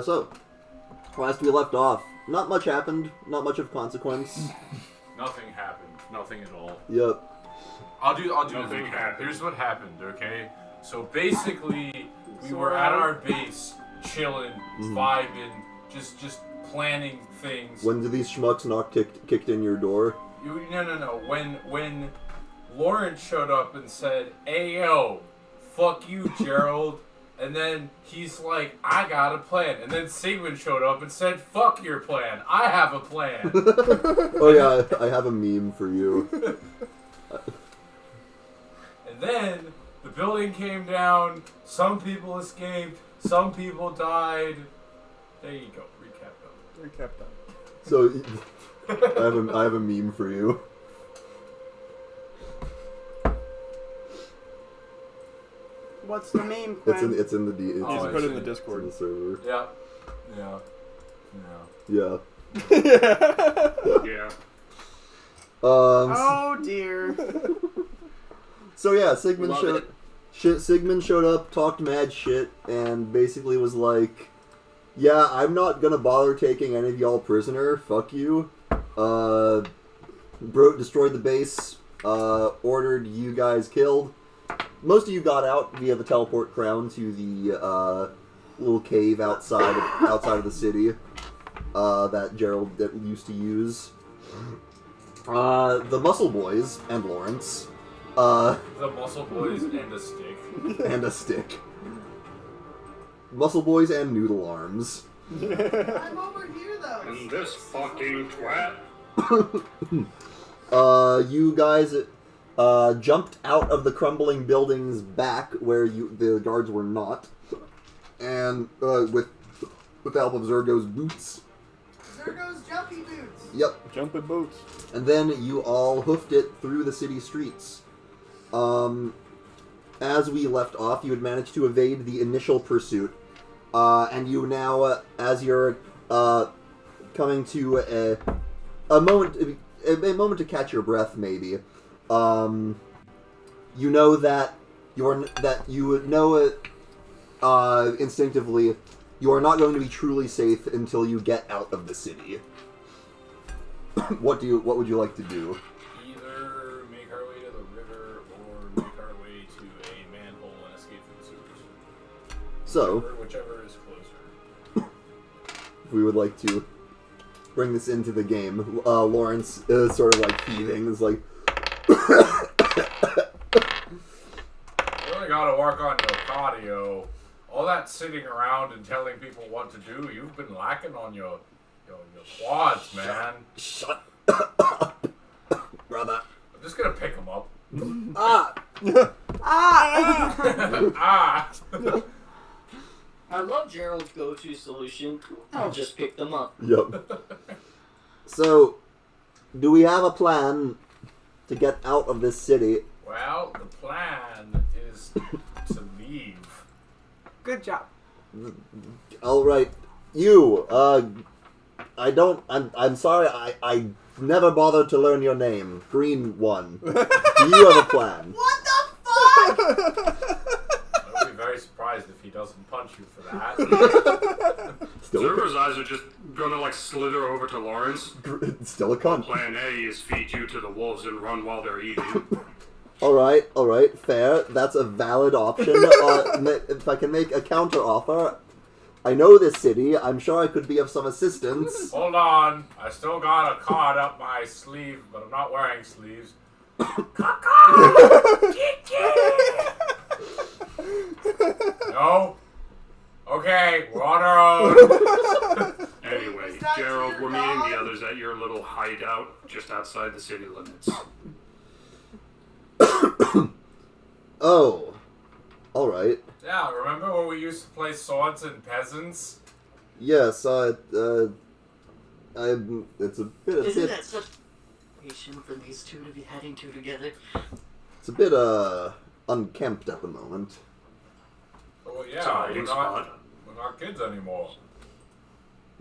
So, last we left off, not much happened, not much of consequence. Nothing happened. Nothing at all. Yep. I'll do Nothing the happened. Here's what happened, okay? So basically, we were at our base, chilling, vibing, just planning things. When did these schmucks not kicked in your door? No. When Lawrence showed up and said, "Hey yo, fuck you, Gerald," and then he's like, "I got a plan," and then Sigmund showed up and said, "Fuck your plan, I have a plan." Oh yeah, I have a meme for you. And then the building came down. Some people escaped. Some people died. There you go. Recap them. So, I have a meme for you. What's the meme, Quinn? It's in the D. It's Just put it in the It's Discord. in the server. Yeah. Yeah. Yeah. Oh dear. So yeah, Sigmund Love Sigmund showed up, talked mad shit, and basically was like, "Yeah, I'm not gonna bother taking any of y'all prisoner. Fuck you." Destroyed the base. Ordered you guys killed. Most of you got out via the teleport crown to the little cave outside of the city that Gerald used to use. The Muscle Boys and Lawrence. The Muscle Boys and a stick. And a stick. Muscle Boys and Noodle Arms. I'm over here though. And this fucking twat. You guys jumped out of the crumbling building's back where the guards were not, and with the help of Zergo's boots. Zergo's jumpy boots. Yep. Jumping boots. And then you all hoofed it through the city streets. As we left off, you had managed to evade the initial pursuit, and you now, as you're coming to a moment to catch your breath, maybe. You know that instinctively you are not going to be truly safe until you get out of the city. What would you like to do? Either make our way to the river or make our way to a manhole and escape from the sewers. So, Whichever is closer. if we would like to bring this into the game, Lawrence is sort of like heaving. Is like, You really gotta work on your cardio. All that sitting around and telling people what to do, you've been lacking on your quads, man. shut up, brother. I'm just gonna pick them up. Ah. Ah! I love Gerald's go-to solution. I'll just pick them up. Yep. So, do we have a plan to get out of this city? Well, the plan is to leave. Good job. All right, you. I'm sorry. I never bothered to learn your name. Green one. Do you have a plan? What the fuck? I'll be very surprised if he doesn't punch you for that. Zerber's eyes are just gonna like slither over to Lawrence. Still a cunt. Plan A is feed you to the wolves and run while they're eating. All right, fair. That's a valid option. If I can make a counter offer, I know this city. I'm sure I could be of some assistance. Hold on. I still got a card up my sleeve, but I'm not wearing sleeves. No? Okay, we're on our own. Anyway, Gerald, we're meeting the others at your little hideout just outside the city limits. Oh, all right. Yeah, remember when we used to play Swords and Peasants? Yes, it's a bit. Isn't that such patient for these two to be heading to together? It's a bit unkempt at the moment. Oh It's a yeah, hiding spot. we're not kids anymore.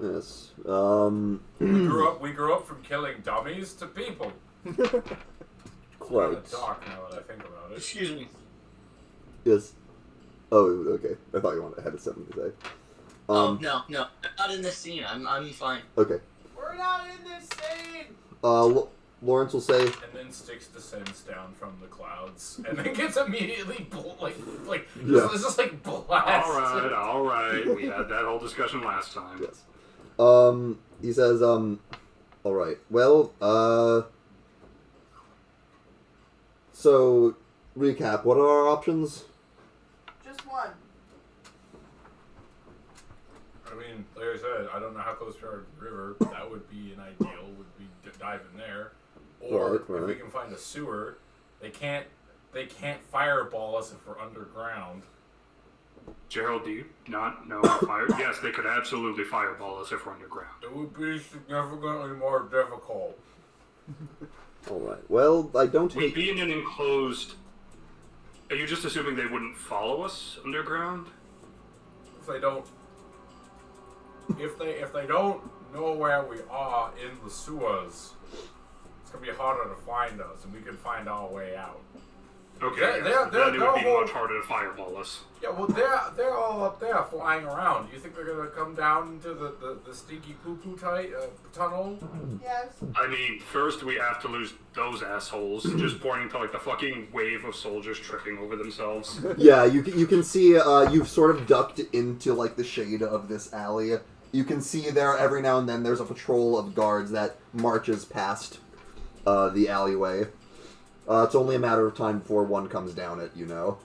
Yes. We grew up from killing dummies to people. Quite. Kinda dark now that I think about it. Excuse me. Yes. Oh, okay. I thought you had something to say. No, I'm not in this scene. I'm fine. Okay. We're not in this scene. Lawrence will say, And then Styx descends down from the clouds, and then gets immediately Yeah. it's just like blasted. All right. We had that whole discussion last time. yes. He says, all right. Well, so recap. What are our options? Just one. I mean, like I said, I don't know how close we are to the river. That would be an ideal. Would be diving there, or Right. if we can find a sewer. They can't fireball us if we're underground. Gerald, do you not know fire? Yes, they could absolutely fireball us if we're underground. It would be significantly more difficult. All right. Well, I don't We'd hate. be in an enclosed. Are you just assuming they wouldn't follow us underground? If they don't know where we are in the sewers, it's gonna be harder to find us, and we can find our way out. Okay, They're- yes, they're- then it would be they're much harder to fireball us. Yeah, well, they're all up there flying around. Do you think they're gonna come down into the stinky poo-poo tunnel? Yes. I mean, first we have to lose those assholes, just pointing to like the fucking wave of soldiers tripping over themselves. Yeah, you can see you've sort of ducked into like the shade of this alley. You can see there every now and then there's a patrol of guards that marches past the alleyway. It's only a matter of time before one comes down it, you know.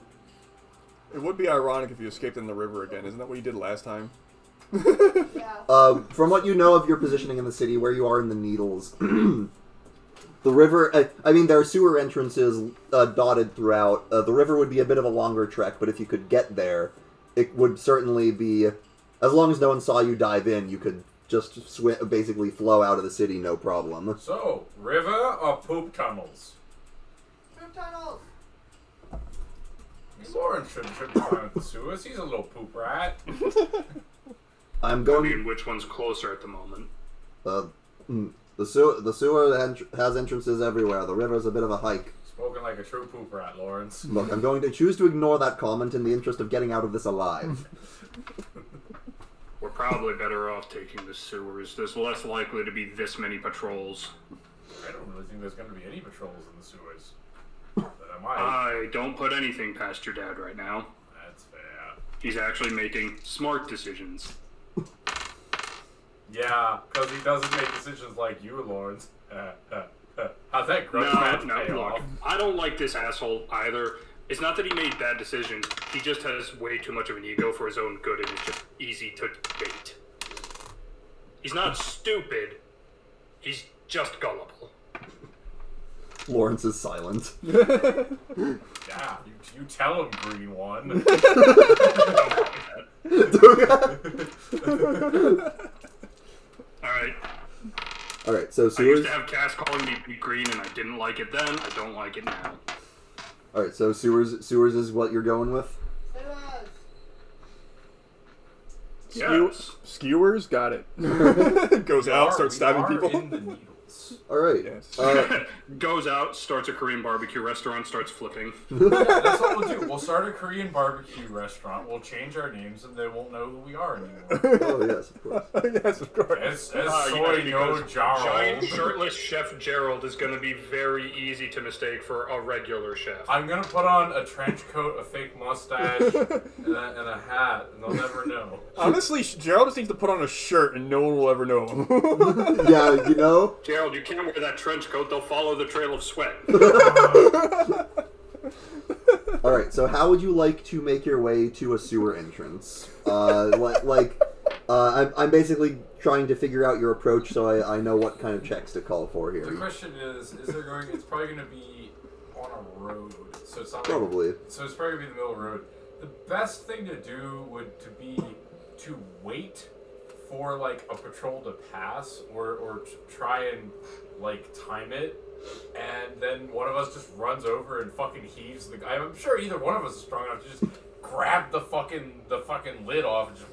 It would be ironic if you escaped in the river again. Isn't that what you did last time? Yeah. From what you know of your positioning in the city, where you are in the Needles, the river, I mean, there are sewer entrances dotted throughout. The river would be a bit of a longer trek, but if you could get there, it would certainly be, as long as no one saw you dive in, you could just basically flow out of the city, no problem. So, river or poop tunnels? Poop tunnels. Lawrence shouldn't be fine with the sewers. He's a little poop rat. I'm I going. mean, which one's closer at the moment? The sewer has entrances everywhere. The river's a bit of a hike. Spoken like a true poop rat, Lawrence. Look, I'm going to choose to ignore that comment in the interest of getting out of this alive. We're probably better off taking the sewers. There's less likely to be this many patrols. I don't really think there's going to be any patrols in the sewers. But I might. I don't put anything past your dad right now. That's fair. He's actually making smart decisions. Yeah, because he doesn't make decisions like you, Lawrence. How's that grudge match pay Look, off? I don't like this asshole either. It's not that he made bad decisions. He just has way too much of an ego for his own good, and it's just easy to bait. He's not stupid. He's just gullible. Lawrence is silent. Yeah, you tell him, green one. Alright. Alright, so I sewers. used to have Cass calling me Pete Green, and I didn't like it then. I don't like it now. Alright, so sewers is what you're going with? Yes. Skewers, got it. Goes out, starts stabbing people. In the needles. Alright. Yes. Goes out, starts a Korean barbecue restaurant, starts flipping. Yeah, that's what we'll do. We'll start a Korean barbecue restaurant. We'll change our names, and they won't know who we are anymore. Oh, yes, of course. Yes, of course. As Soy no Gerald. Giant shirtless Chef Gerald is going to be very easy to mistake for a regular chef. I'm gonna put on a trench coat, a fake mustache, and a hat, and they'll never know. Honestly, Gerald just needs to put on a shirt and no one will ever know him. Yeah, you know? Gerald, you can't wear that trench coat. They'll follow the trail of sweat. Alright, so how would you like to make your way to a sewer entrance? I'm basically trying to figure out your approach so I know what kind of checks to call for The here. question is there going? It's probably gonna be on a road, so it's not Probably. So it's probably gonna be in the middle of the road. The best thing to do would be to wait for like a patrol to pass, or try and like time it, and then one of us just runs over and fucking heaves the guy. I'm sure either one of us is strong enough to just grab the fucking lid off and just.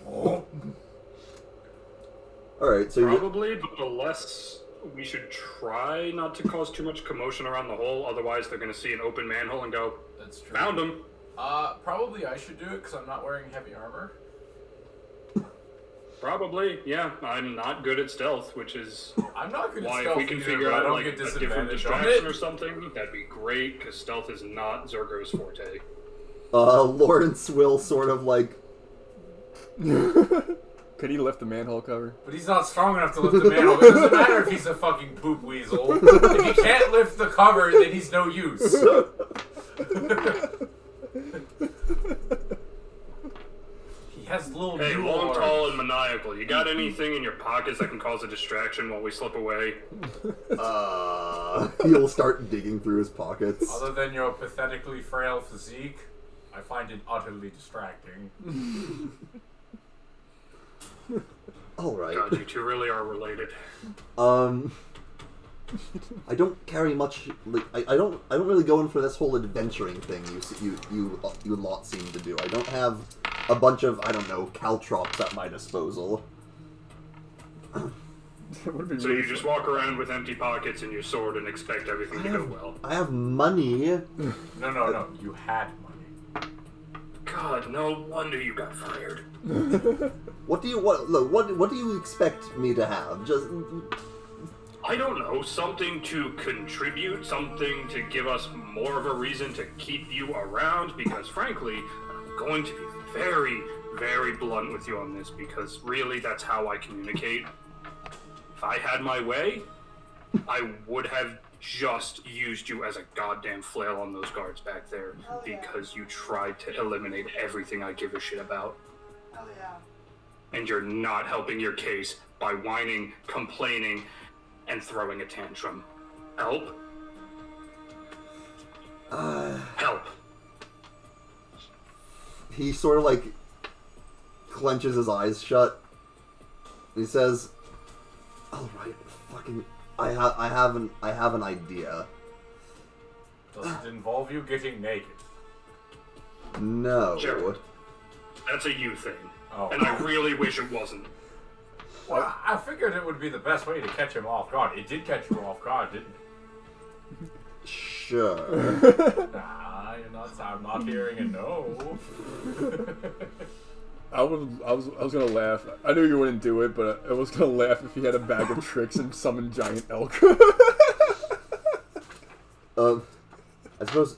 Alright, so you Probably, but the less we should try not to cause too much commotion around the hole. Otherwise, they're going to see an open manhole and go, That's true. found him. Probably I should do it because I'm not wearing heavy armor. Probably, yeah. I'm not good at stealth, which is I'm not good at why stealth if we can either, figure but I out don't like get a different disadvantage on distraction it. or something, that'd be great, because stealth is not Zergo's forte. Lawrence will sort of like... Could he lift the manhole cover? But he's not strong enough to lift the manhole. It doesn't matter if he's a fucking poop weasel. If he can't lift the cover, then he's no use. He has little Hey, new long, arms. tall, and maniacal. You got anything in your pockets that can cause a distraction while we slip away? He'll start digging through his pockets. Other than your pathetically frail physique, I find it utterly distracting. Alright. God, you two really are related. I don't carry much. Like, I don't really go in for this whole adventuring thing. You lot seem to do. I don't have a bunch of, I don't know, caltrops at my disposal. So you just walk around with empty pockets and your sword and expect everything to go well. I have money. No. You had money. God, no wonder you got fired. What do you what do you expect me to have? Just I don't know, something to contribute, something to give us more of a reason to keep you around, because frankly, I'm going to be very, very blunt with you on this, because really that's how I communicate. If I had my way, I would have just used you as a goddamn flail on those guards back there, Oh, yeah. because you tried to eliminate everything I give a shit about. Hell yeah. And you're not helping your case by whining, complaining, and throwing a tantrum. Help? Help. he sort of like clenches his eyes shut. He says, "All right, fucking, I have an idea." Does it involve you getting naked? No. Gerald. That's a you thing. Oh. And I really wish it wasn't. Well, I figured it would be the best way to catch him off guard. It did catch you off guard, didn't it? Sure. Nah, I'm not hearing a no. I was gonna laugh. I knew you wouldn't do it, but I was gonna laugh if he had a bag of tricks and summoned giant elk. I suppose.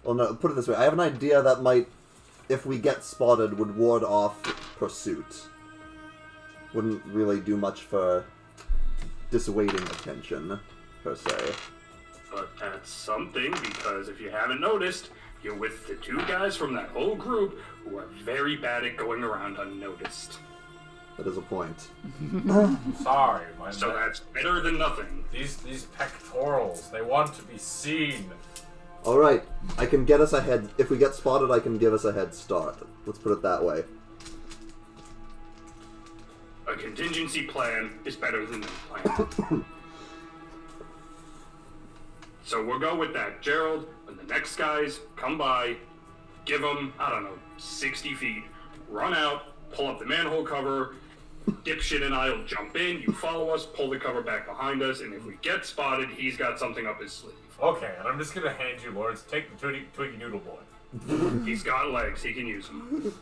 Well, no. Put it this way: I have an idea that might, if we get spotted, would ward off pursuit. Wouldn't really do much for dissuading attention, per se. But that's something, because if you haven't noticed, you're with the two guys from that whole group who are very bad at going around unnoticed. That is a point. Sorry, So that's better than nothing. These pectorals, they want to be seen. All right, I can get us ahead. If we get spotted, I can give us a head start. Let's put it that way. A contingency plan is better than no plan. So we'll go with that. Gerald, when the next guys come by, give them, I don't know, 60 feet, run out, pull up the manhole cover, dipshit and I'll jump in, you follow us, pull the cover back behind us, and if we get spotted, he's got something up his sleeve. Okay, and I'm just gonna hand you, Lawrence, take the Twiggy Noodle Boy. He's got legs, he can use them.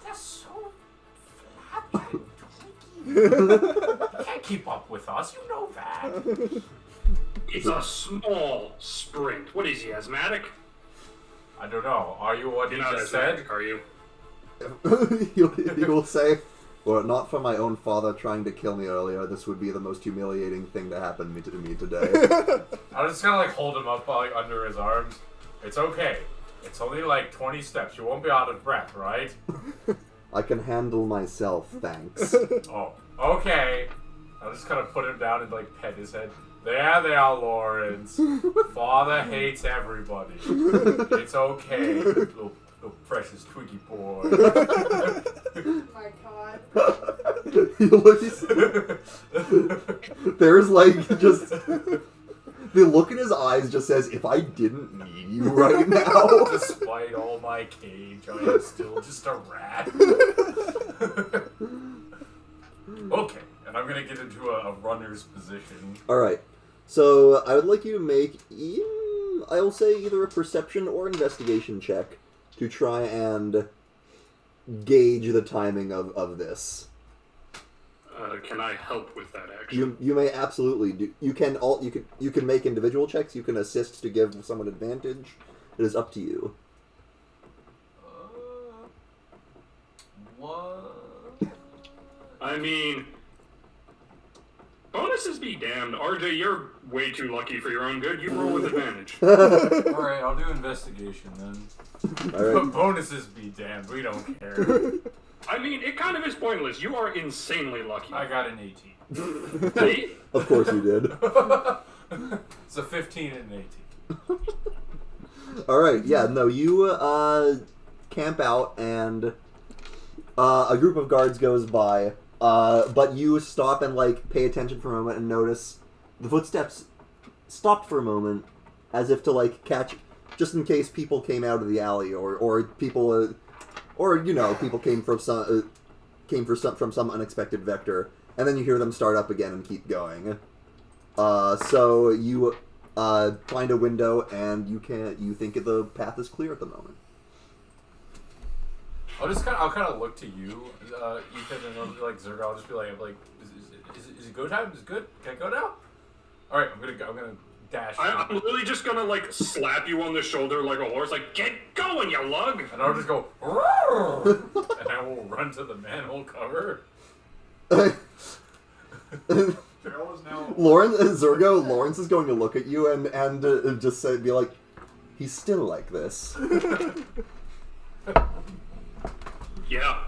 That's so flappy. You can't keep up with us, you know that. It's a small sprint. What is he, asthmatic? I don't know. Are you what You're you not just said? asthmatic, are you? he will say, "Were it not for my own father trying to kill me earlier, this would be the most humiliating thing to happen to me today." I'm just gonna like hold him up like under his arms. It's okay. It's only like 20 steps. You won't be out of breath, right? I can handle myself, thanks. Oh, okay. I'm just gonna put him down and like pet his head. There they are, Lawrence. Father hates everybody. It's okay, little precious Twiggy boy. Oh my god. He looks. There's like just the look in his eyes just says, "If I didn't need you right now." Despite all my cage, I am still just a rat. Okay, and I'm gonna get into a runner's position. All right. So I would like you to make, I will say, either a perception or investigation check to try and gauge the timing of this. Can I help with that action? You may absolutely do. You can make individual checks. You can assist to give someone advantage. It is up to you. What? I mean, bonuses be damned. RJ, you're way too lucky for your own good. You roll with advantage. Alright, I'll do investigation then. All right. Bonuses be damned, we don't care. I mean, it kind of is pointless. You are insanely lucky. I got an 18. See? Of course you did. It's a 15 and an 18. All right. Yeah. No. You camp out, and a group of guards goes by. But you stop and pay attention for a moment and notice the footsteps stopped for a moment, as if to catch, just in case people came out of the alley or people. Or people came from some unexpected vector, and then you hear them start up again and keep going. So you find a window, and you think the path is clear at the moment. I'll kind of look to you, Ethan, and I'll be like Zerga. I'll just be like, is it go time? Is it good? Can I go now? All right, I'm gonna dash. I'm literally just gonna slap you on the shoulder like a horse, get going, you lug! And I'll just go, "Roar!" And I will run to the manhole cover. Gerald is now. Lawrence is going to look at you and just be like, he's still like this. Yeah.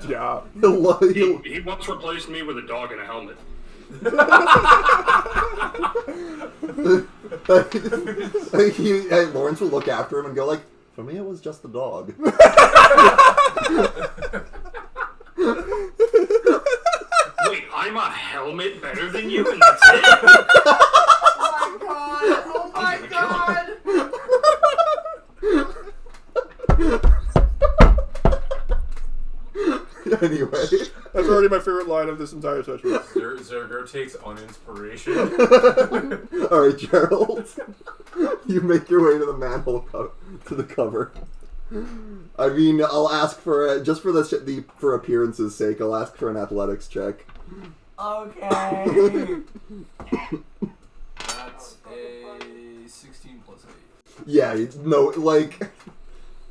Yeah. He once replaced me with a dog and a helmet. Lawrence will look after him and go for me it was just a dog. Wait, I'm a helmet better than you and that's it? Oh my god! Anyway. That's already my favorite line of this entire session. Zergo takes uninspiration. Alright, Gerald. You make your way to the manhole to the cover. I mean, I'll ask for just for for appearance's sake, I'll ask for an athletics check. Okay. That's a 16 plus 8. Yeah, no,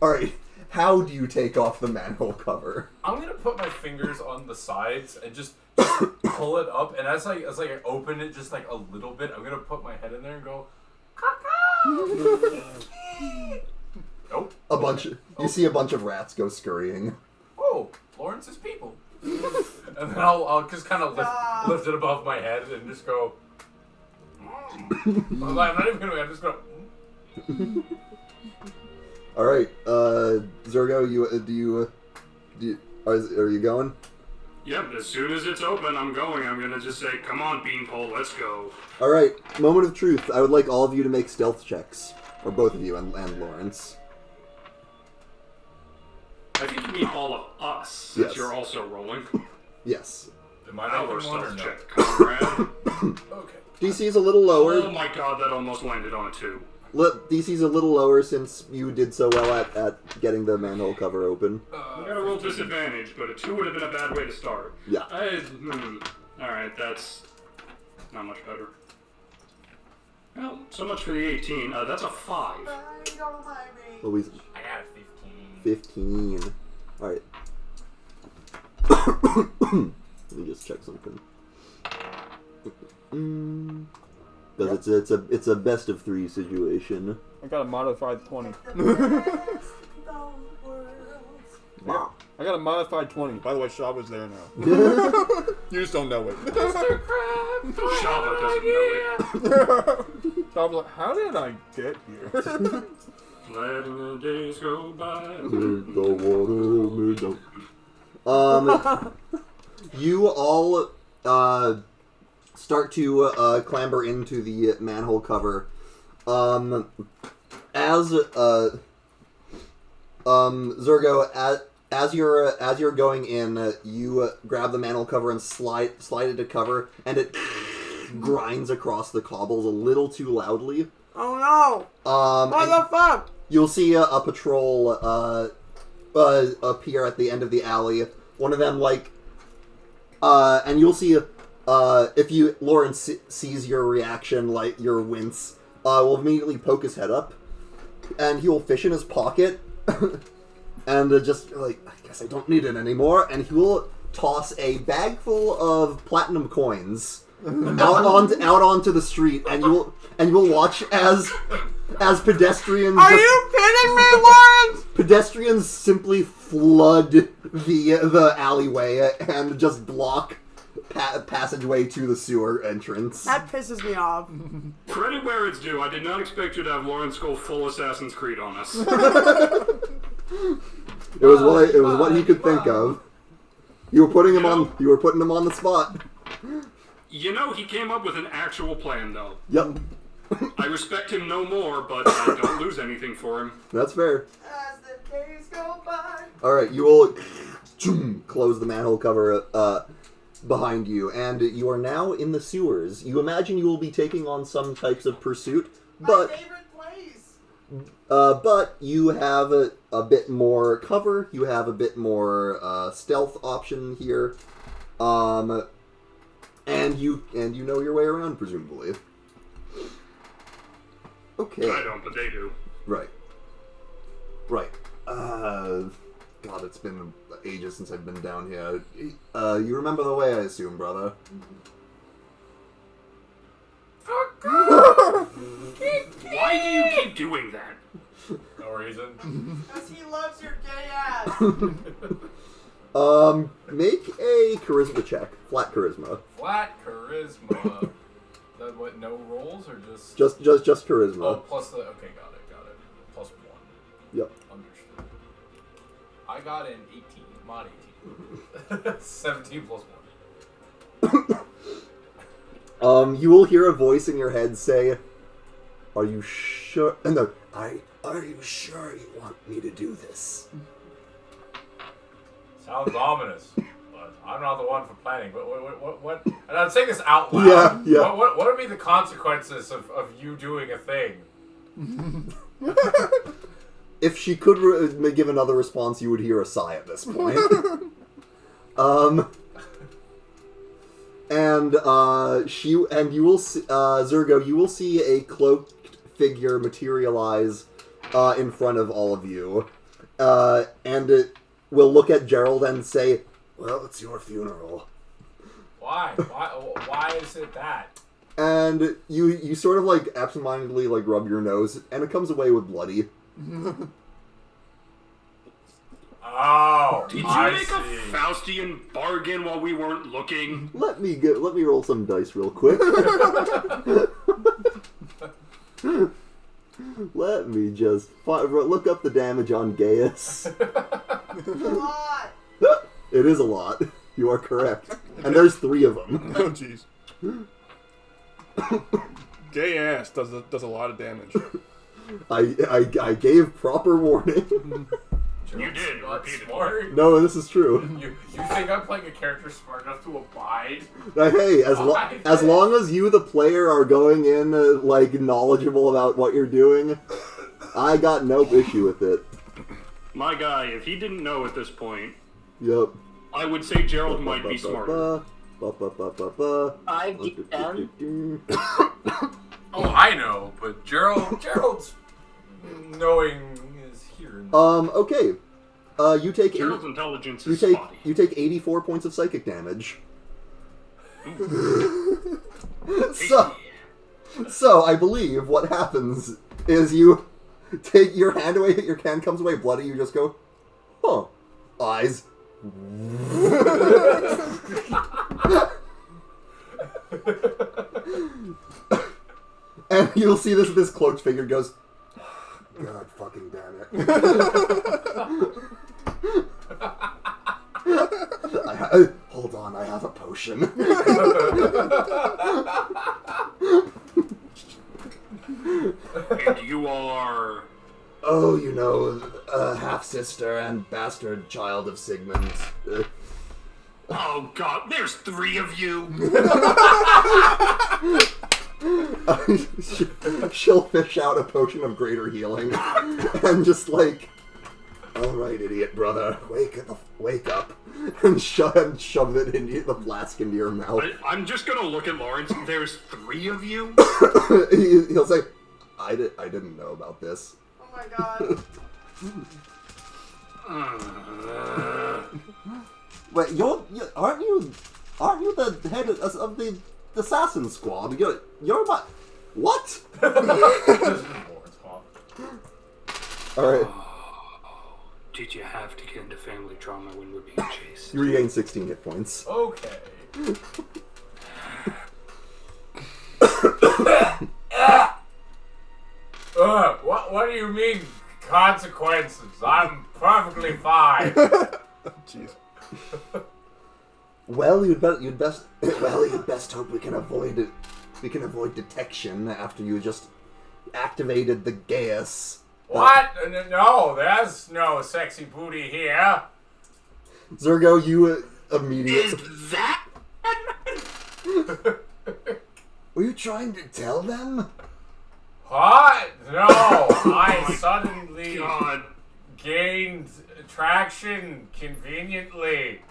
alright. How do you take off the manhole cover? I'm gonna put my fingers on the sides and just pull it up, and as I open it just a little bit, I'm gonna put my head in there and go, nope. You see a bunch of rats go scurrying. Oh, Lawrence's people. And then I'll just kind of lift it above my head and just go. I'm not even gonna. I'm just gonna. All right, Zergo, are you going? Yep, as soon as it's open, I'm going. I'm gonna just say, come on, Beanpole, let's go. All right, moment of truth. I would like all of you to make stealth checks, or both of you and Lawrence. I think you mean all of us, since Yes. you're also rolling. Yes. Am I Our making one or stealth no? check, comrade. Okay. DC is a little lower. Oh my god, that almost landed on a 2. DC's a little lower since you did so well at getting the manhole cover open. You gotta roll disadvantage, but a 2 would have been a bad way to start. Yeah. Alright, that's not much better. Well, so much for the 18. That's a 5. Don't mind me. Always I got a 15. 15. All right. Let me just check something. Because it's a best of 3 situation. I got a modified 20. Wow. I got a modified 20. By the way, Shaba's there now. You just don't know it. Shava doesn't know Shaba's like, how did I get here? it. Letting the days go by. You all start to clamber into the manhole cover. Zergo, as you're going in, you grab the manhole cover and slide it to cover, and it grinds across the cobbles a little too loudly. Oh no! What the fuck? You'll see a patrol appear at the end of the alley. One of them And you'll see, if Lauren sees your reaction, like your wince, will immediately poke his head up, and he will fish in his pocket, and just like, I guess I don't need it anymore, and he will toss a bag full of platinum coins out onto the street, and you will watch as pedestrians. Are you kidding me, Lawrence? Pedestrians simply flood the alleyway and just block passageway to the sewer entrance. That pisses me off. Credit where it's due. I did not expect you to have Lawrence go full Assassin's Creed on us. It was what he could think of. You were putting him on the spot. You know, he came up with an actual plan, though. Yep. I respect him no more, but I don't lose anything for him. That's fair. As the days go by. Alright, you will close the manhole cover behind you, and you are now in the sewers. You imagine you will be taking on some types of pursuit, but My favorite place. but you have a bit more cover. You have a bit more stealth option here, and you know your way around, presumably. Okay. I don't, but they do. Right. God, it's been ages since I've been down here. You remember the way, I assume, brother? Why do you keep doing that? No reason. Because he loves your gay ass. Make a charisma check. Flat charisma. Flat charisma. That what? No rolls or just? Just charisma. Oh, plus the. Okay, got it. +1. Yep. Understood. I got an 18, mod 18. 17 +1. You will hear a voice in your head say, "Are you sure?" No, are you sure you want me to do this? Sounds ominous, but I'm not the one for planning. But what? And I'm saying this out loud. Yeah. What would be the consequences of you doing a thing? If she could give another response, you would hear a sigh at this point. And you will see, Zergo, you will see a cloaked figure materialize in front of all of you, and it will look at Gerald and say, "Well, it's your funeral." Why? Why is it that? And you sort of like absentmindedly like rub your nose, and it comes away with bloody. Oh, Did you I make see. a Faustian bargain while we weren't looking? Let me roll some dice real quick. Let me just look up the damage on Gaius. What? It is a lot. You are correct. And there's 3 of them. Oh, jeez. Gay ass does a lot of damage. I gave proper warning. You did, Not repeatedly. smart. No, this is true. You think I'm playing a character smart enough to abide? Hey, as long as you, the player, are going in like knowledgeable about what you're doing, I got no issue with it. My guy, if he didn't know at this point, Yep. I would say Gerald might be smarter. I get down. Oh, I know, but Gerald's knowing is here. Okay. You take Gerald's intelligence you is take spotty. you take 84 points of psychic damage. So I believe what happens is you take your hand away, your hand comes away bloody, you just go, huh, eyes. And you'll see this cloaked figure goes, God fucking damn it. Hold on, I have a potion. And you are... Oh, you know, half-sister and bastard child of Sigmund. Oh god, there's 3 of you! She'll fish out a potion of greater healing. And just like, alright, idiot brother, wake up, and shove it into the flask into your mouth. I'm just gonna look at Lawrence. There's 3 of you? He'll say, I didn't know about this. Oh my god. Wait, aren't you the head of the assassin squad? You're about what? Alright. Did you have to get into family trauma when we're being chased? You regain 16 hit points. Okay. What do you mean consequences? I'm perfectly fine. Jeez. Well, you'd best hope we can avoid it. We can avoid detection after you just activated the gas. What? No, there's no sexy booty here. Zergo, you immediately. Is that? Were you trying to tell them? What? No, I suddenly God. gained traction conveniently.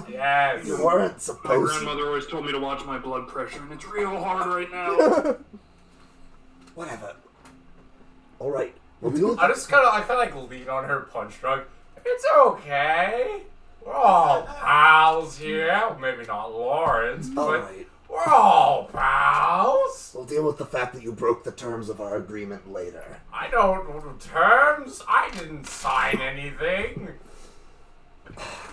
Yes. You weren't My supposed to. grandmother always told me to watch my blood pressure, and it's real hard right now. Whatever. All right. We'll deal with I just I feel like lean on her punch drug. It's okay. We're all pals here. Maybe not Lawrence, All but right. we're all pals. We'll deal with the fact that you broke the terms of our agreement later. I don't terms. I didn't sign anything.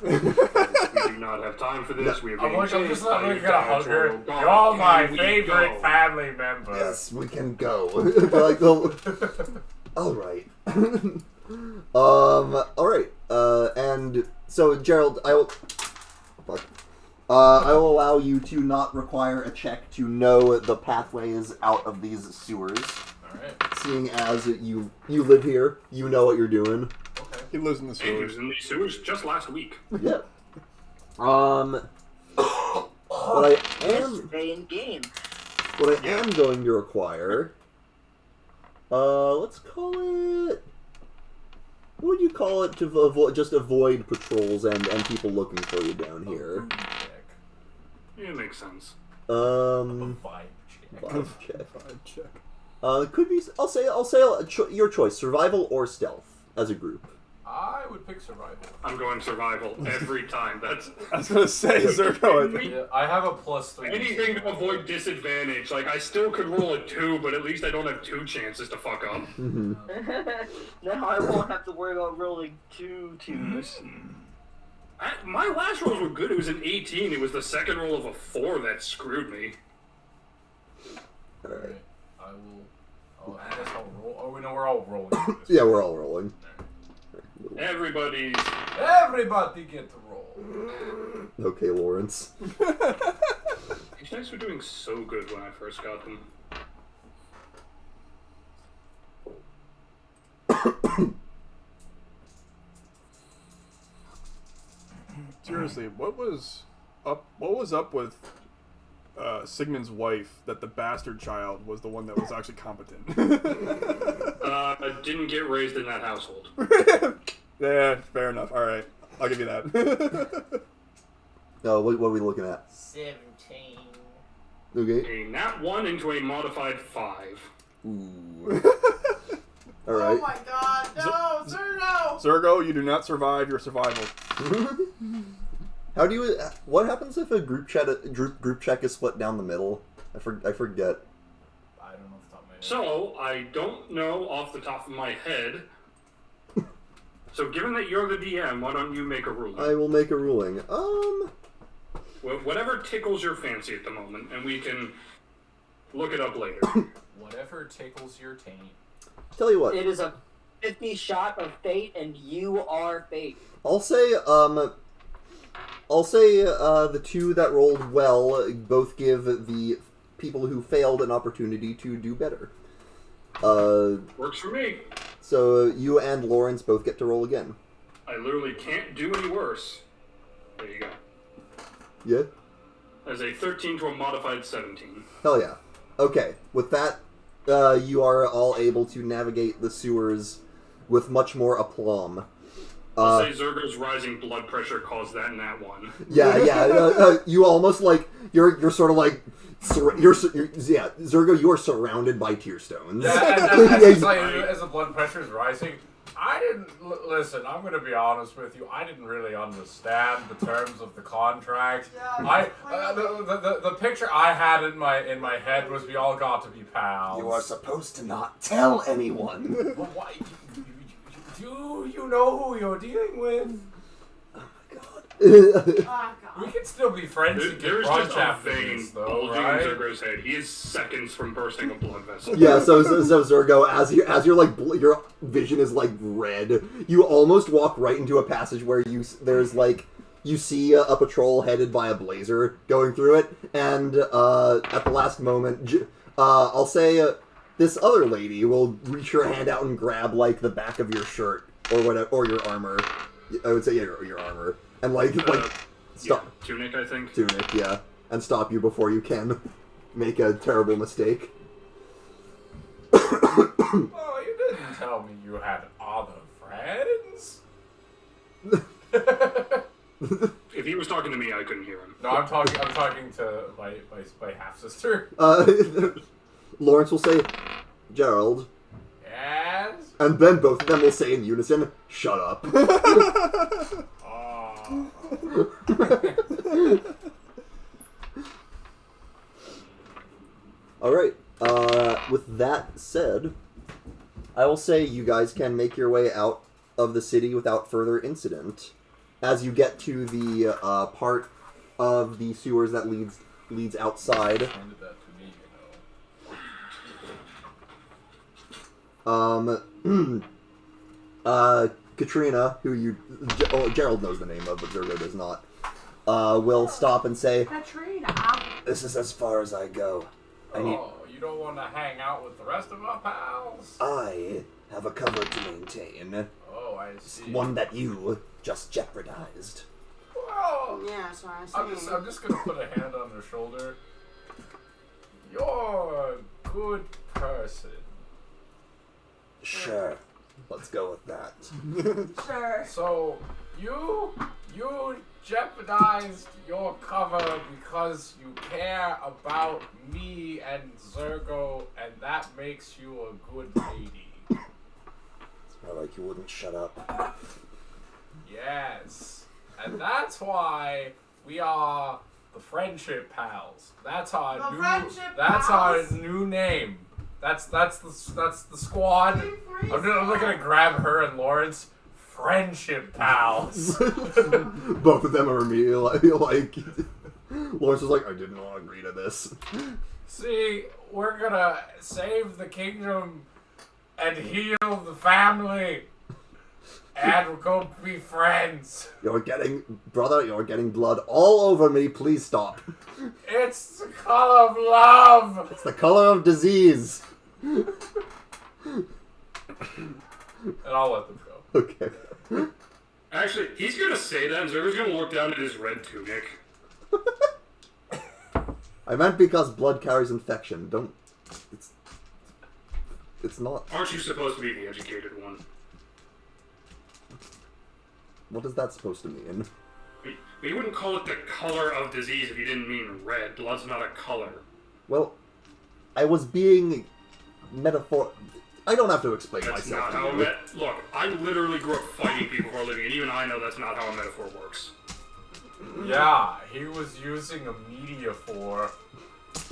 We do not have time for this. We are being I'm chased just by not a really gonna hug her. dinosaur dog. You're my Can we favorite go? family member. Yes, we can go. Like, all right. All right. And so, Gerald, I will allow you to not require a check to know the pathways out of these sewers. Alright. Seeing as you live here, you know what you're doing. Okay. He lives in the And he was sewers. in these sewers just last week. Yeah. What I am Yesterday in game. going to require, let's call it. What would you call it to avoid patrols and people looking for you down here? Yeah, it makes sense. Vibe check. Vibe check. Vibe check. It could be. I'll say your choice: survival or stealth as a group. I would pick survival. I'm going survival every time. That's I was gonna say, Zergo, I think. Yeah, I have a +3. anything to avoid disadvantage. Like, I still could roll a 2, but at least I don't have 2 chances to fuck up. Mm-hmm. Now I won't have to worry about rolling 2 twos. My last rolls were good. It was an 18. It was the second roll of a 4 that screwed me. All right. I will. Oh, I guess I'll roll. Oh, we know we're all rolling. for this. Yeah, we're all rolling. Everybody Everybody get to roll. Okay, Lawrence. These dice were doing so good when I first got them. Seriously, what was up with Sigmund's wife that the bastard child was the one that was actually competent? Didn't get raised in that household. Yeah, fair enough. All right, I'll give you that. What are we looking at? 17. Okay. A nat 1 into a modified 5. Ooh. All right. Oh my god, no, sir, no! Zergo, you do not survive your survival. How do you? What happens if a group check is split down the middle? I forget. I don't know off the top of my head. So, I don't know off the top of my head. So, given that you're the DM, why don't you make a ruling? I will make a ruling. Whatever tickles your fancy at the moment, and we can look it up later. Whatever tickles your taint. Tell you what. It is a 50 shot of fate, and you are fate. I'll say the two that rolled well both give the people who failed an opportunity to do better. Works for me. So you and Lawrence both get to roll again. I literally can't do any worse. There you go. Yeah? As a 13 to a modified 17. Hell yeah. Okay, with that, you are all able to navigate the sewers with much more aplomb. I'll say Zergo's rising blood pressure caused that in that one. Yeah. You almost like you're sort of like Zergo. You are surrounded by tear stones. As the blood pressure is rising, I didn't listen. I'm gonna be honest with you. I didn't really understand the terms of the contract. Yeah, The picture I had in my head was we all got to be pals. You are supposed to not tell anyone. But why? Do you know who you're dealing with? oh, God. We can still be friends and get There's just brunch a after vein this, though, bulging right? in Zergo's head. He is seconds from bursting a blood vessel. Yeah, so Zergo, as you're like your vision is like red, you almost walk right into a passage where you see a patrol headed by a blazer going through it, and at the last moment, I'll say this other lady will reach her hand out and grab like the back of your shirt or whatever, or your armor. I would say your armor, and stop. Yeah, tunic, I think. Tunic, yeah, and stop you before you can make a terrible mistake. Oh, you didn't tell me you had other friends. If he was talking to me, I couldn't hear him. No, I'm talking to my half sister. Lawrence will say, Gerald, Yes. and then both of them will say in unison, "Shut up." Oh. All right. With that said, I will say you guys can make your way out of the city without further incident. As you get to the part of the sewers that leads outside, Handed that to me, Katrina, who Gerald knows the name of, but Zergo does not, will stop and say, Katrina. "This is as far as I go. Oh, you don't want to hang out with the rest of our pals? I have a cover to maintain, Oh, I see. one that you just jeopardized." Well, Yeah, so I I'm just gonna put a hand on her shoulder. You're a good person. Sure. Let's go with that. Sure. So you jeopardized your cover because you care about me and Zergo, and that makes you a good lady. It's more like you wouldn't shut up. Yes. And that's why we are the Friendship Pals. That's our The new Friendship that's Pals? our new name. That's the squad. I'm gonna grab her and Lawrence. Friendship Pals. Both of them are immediately like Lawrence was like, "I did not agree to this." See, we're gonna save the kingdom and heal the family. And we're gonna be friends. You're getting blood all over me. Please stop. It's the color of love. It's the color of disease. And I'll let them go. Okay. Actually, he's gonna say that, and Zergo's gonna look down at his red tunic. I meant because blood carries infection. Don't. It's not. Aren't you supposed to be the educated one? What is that supposed to mean? You wouldn't call it the color of disease if you didn't mean red. Blood's not a color. Well, I was being metaphor. I don't have to explain That's myself not to how you. Look, I literally grew up fighting people for a living, and even I know that's not how a metaphor works. Yeah, he was using a metaphor.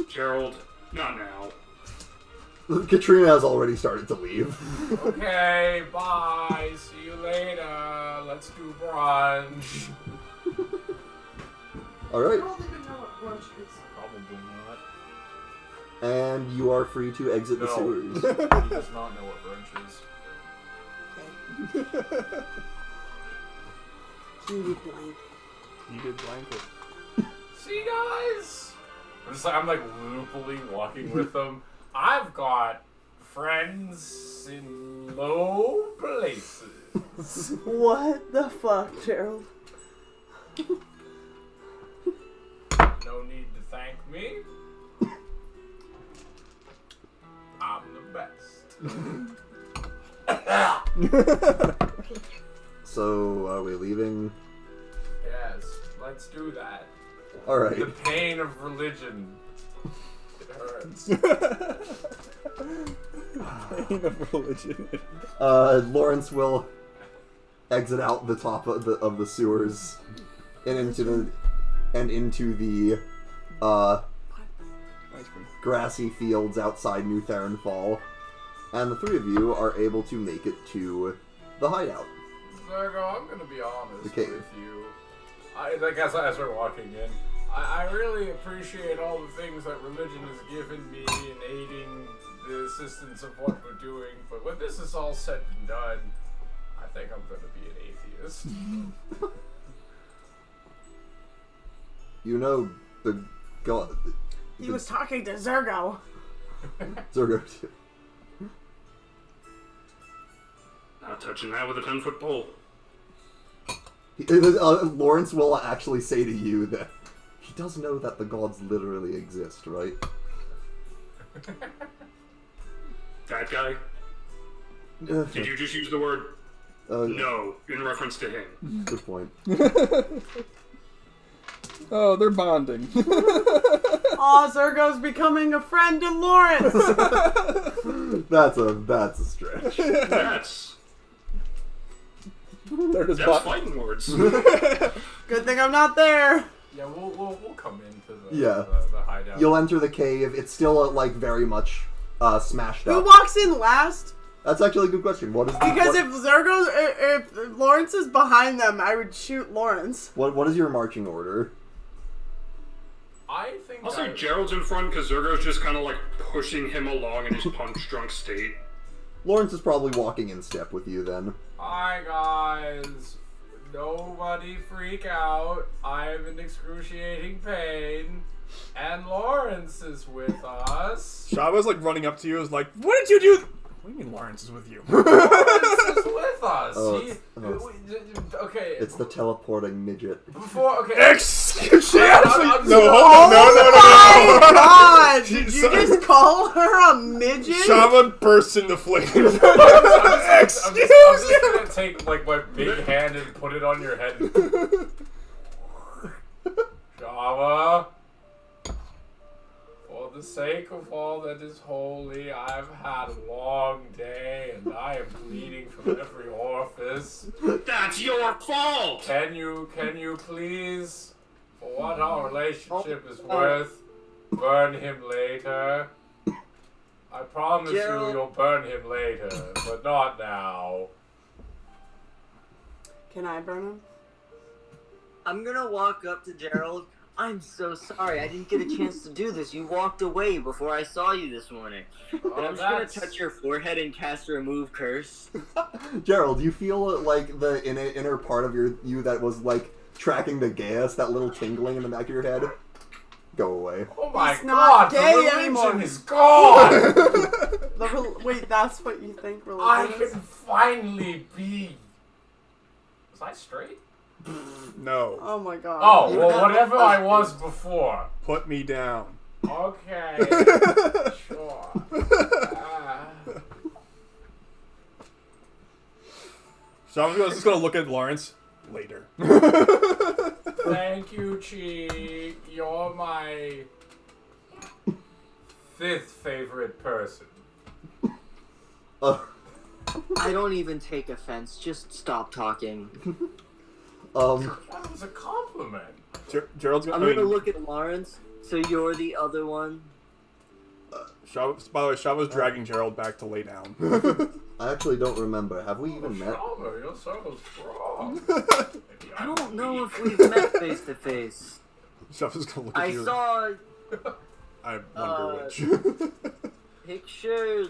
Gerald, not now. Katrina has already started to leave. Okay, bye. See you later. Let's do brunch. All right, I don't even know what brunch is. Probably not. and you are free to exit the No. sewers. He does not know what brunch is. Cutie blank. Heated blanket. See, guys? I'm like loopily walking with them. I've got friends in low places. What the fuck, Gerald? No need to thank me. I'm the best. So, are we leaving? Yes, let's do that. Alright. The pain of religion. It hurts. Pain of religion. Lawrence will exit out the top of the sewers and into the grassy fields outside New Theron Fall, and the three of you are able to make it to the hideout. Zergo, I'm gonna be honest Okay. with you. I guess as we're walking in, I really appreciate all the things that religion has given me in aiding the assistance of what we're doing, but when this is all said and done, I think I'm gonna be an atheist. You know the god. He was talking to Zergo. Zergo. Not touching that with a 10-foot pole. Lawrence will actually say to you that he does know that the gods literally exist, right? That guy? Did you just use the word no in reference to him? Good point. Oh, they're bonding. Aw, Zergo's becoming a friend to Lawrence. That's a stretch. That's fighting words. Good thing I'm not there. Yeah, we'll come into the Yeah. the hideout. You'll enter the cave. It's still like very much smashed Who up. walks in last? That's actually a good question. What is the, Because what, if Lawrence is behind them, I would shoot Lawrence. what is your marching order? I think I'll say Gerald's in front because Zergo's just kind of like pushing him along in his punch-drunk state. Lawrence is probably walking in step with you then. Hi guys, nobody freak out. I am in excruciating pain, and Lawrence is with us. Shava's like running up to you, is like, "What did you do?" What do you mean Lawrence is with you? Lawrence is with us. Oh, Okay. It's the teleporting midget. Before, okay. Excuse me. I'm No, sorry. hold on. Oh my god! Did you So- just call her a midget? Shava bursts into flames. I'm just gonna take like my big hand and put it on your head. Java, for the sake of all that is holy, I've had a long day and I am bleeding from every orifice. That's your fault! Can you please, for what our relationship is worth, burn him later? I promise Gerald. you, you'll burn him later, but not now. Can I burn him? I'm gonna walk up to Gerald. I'm so sorry, I didn't get a chance to do this. You walked away before I saw you this morning. And I'm just gonna touch your forehead and cast Remove Curse. Gerald, you feel like the inner part of you that was like tracking the gas, that little tingling in the back of your head? Go away. Oh my He's not god, gay the religion anymore. is gone! Wait, that's what you think I religion is? can finally be... Was I straight? No. Oh my god. Oh, well, whatever I was before. Put me down. Okay. Sure. Shava's just gonna look at Lawrence later. Thank you, Chi. You're my 5th favorite person. I don't even take offense, just stop talking. That was a compliment. Gerald's I'm gonna. gonna look at Lawrence, so you're the other one. Shava, by the way, Shava's dragging Gerald back to lay down. I actually don't remember. Have we even met? Shava, you're so strong. Maybe I I'm don't know weak. if we've met face to face. Shava's gonna look at I you. saw I wonder which. picture,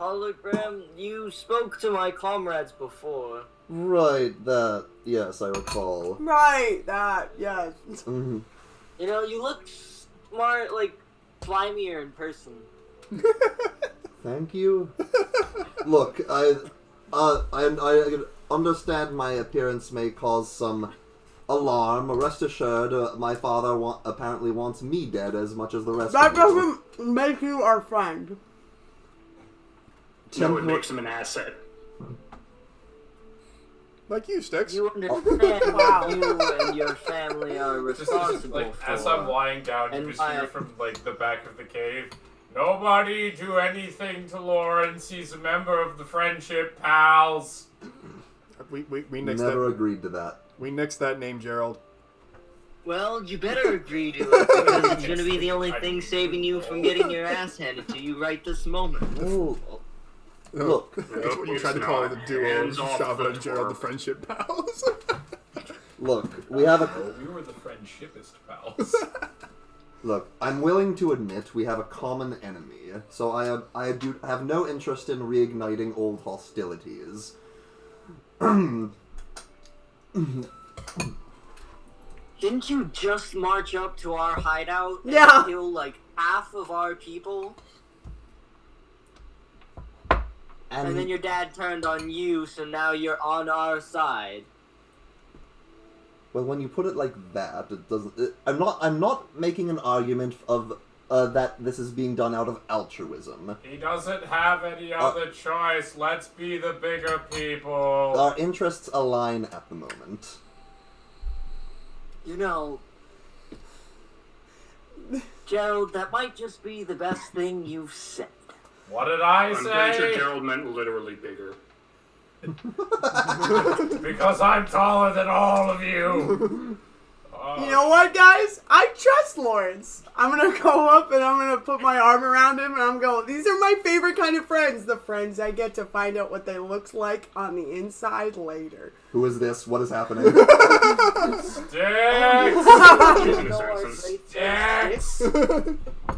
hologram. You spoke to my comrades before. Right, that. Yes, I recall. Right, that, yes. Mhm. You know, you look smart, like slimier in person. Thank you. Look, I understand my appearance may cause some alarm. Rest assured, my father apparently wants me dead as much as the rest That of you. doesn't make you our friend. No, it makes him an asset. Like you, Sticks. You understand what you and your family are Just responsible like for. as I'm lying down, you And just hear from like the back of the cave. Nobody do anything to Lawrence. He's a member of the Friendship Pals. We nixed Never that. agreed to that. We nixed that name, Gerald. Well, you better agree to it, because it's gonna be the only thing saving you from getting your ass handed to you right this moment. Ooh. Look, That's what you tried to call the duo, Hands off Shava the and Gerald, the twerp. friendship pals. look, we have a... Oh, we were the Friendshipist Pals. Look, I'm willing to admit we have a common enemy, so I do have no interest in reigniting old hostilities. Didn't you just march up to our hideout and Yeah. kill like half of our people? And then your dad turned on you, so now you're on our side. Well, when you put it like that, it doesn't. I'm not making an argument of that this is being done out of altruism. He doesn't have any other choice. Let's be the bigger people. Our interests align at the moment. You know, Gerald, that might just be the best thing you've said. What did I I'm pretty sure say? Gerald meant literally bigger. Because I'm taller than all of you. You know what, guys? I trust Lawrence. I'm gonna go up and I'm gonna put my arm around him and I'm going, these are my favorite kind of friends. The friends I get to find out what they look like on the inside later. Who is this? What is happening? Sticks! Using assassins. Sticks!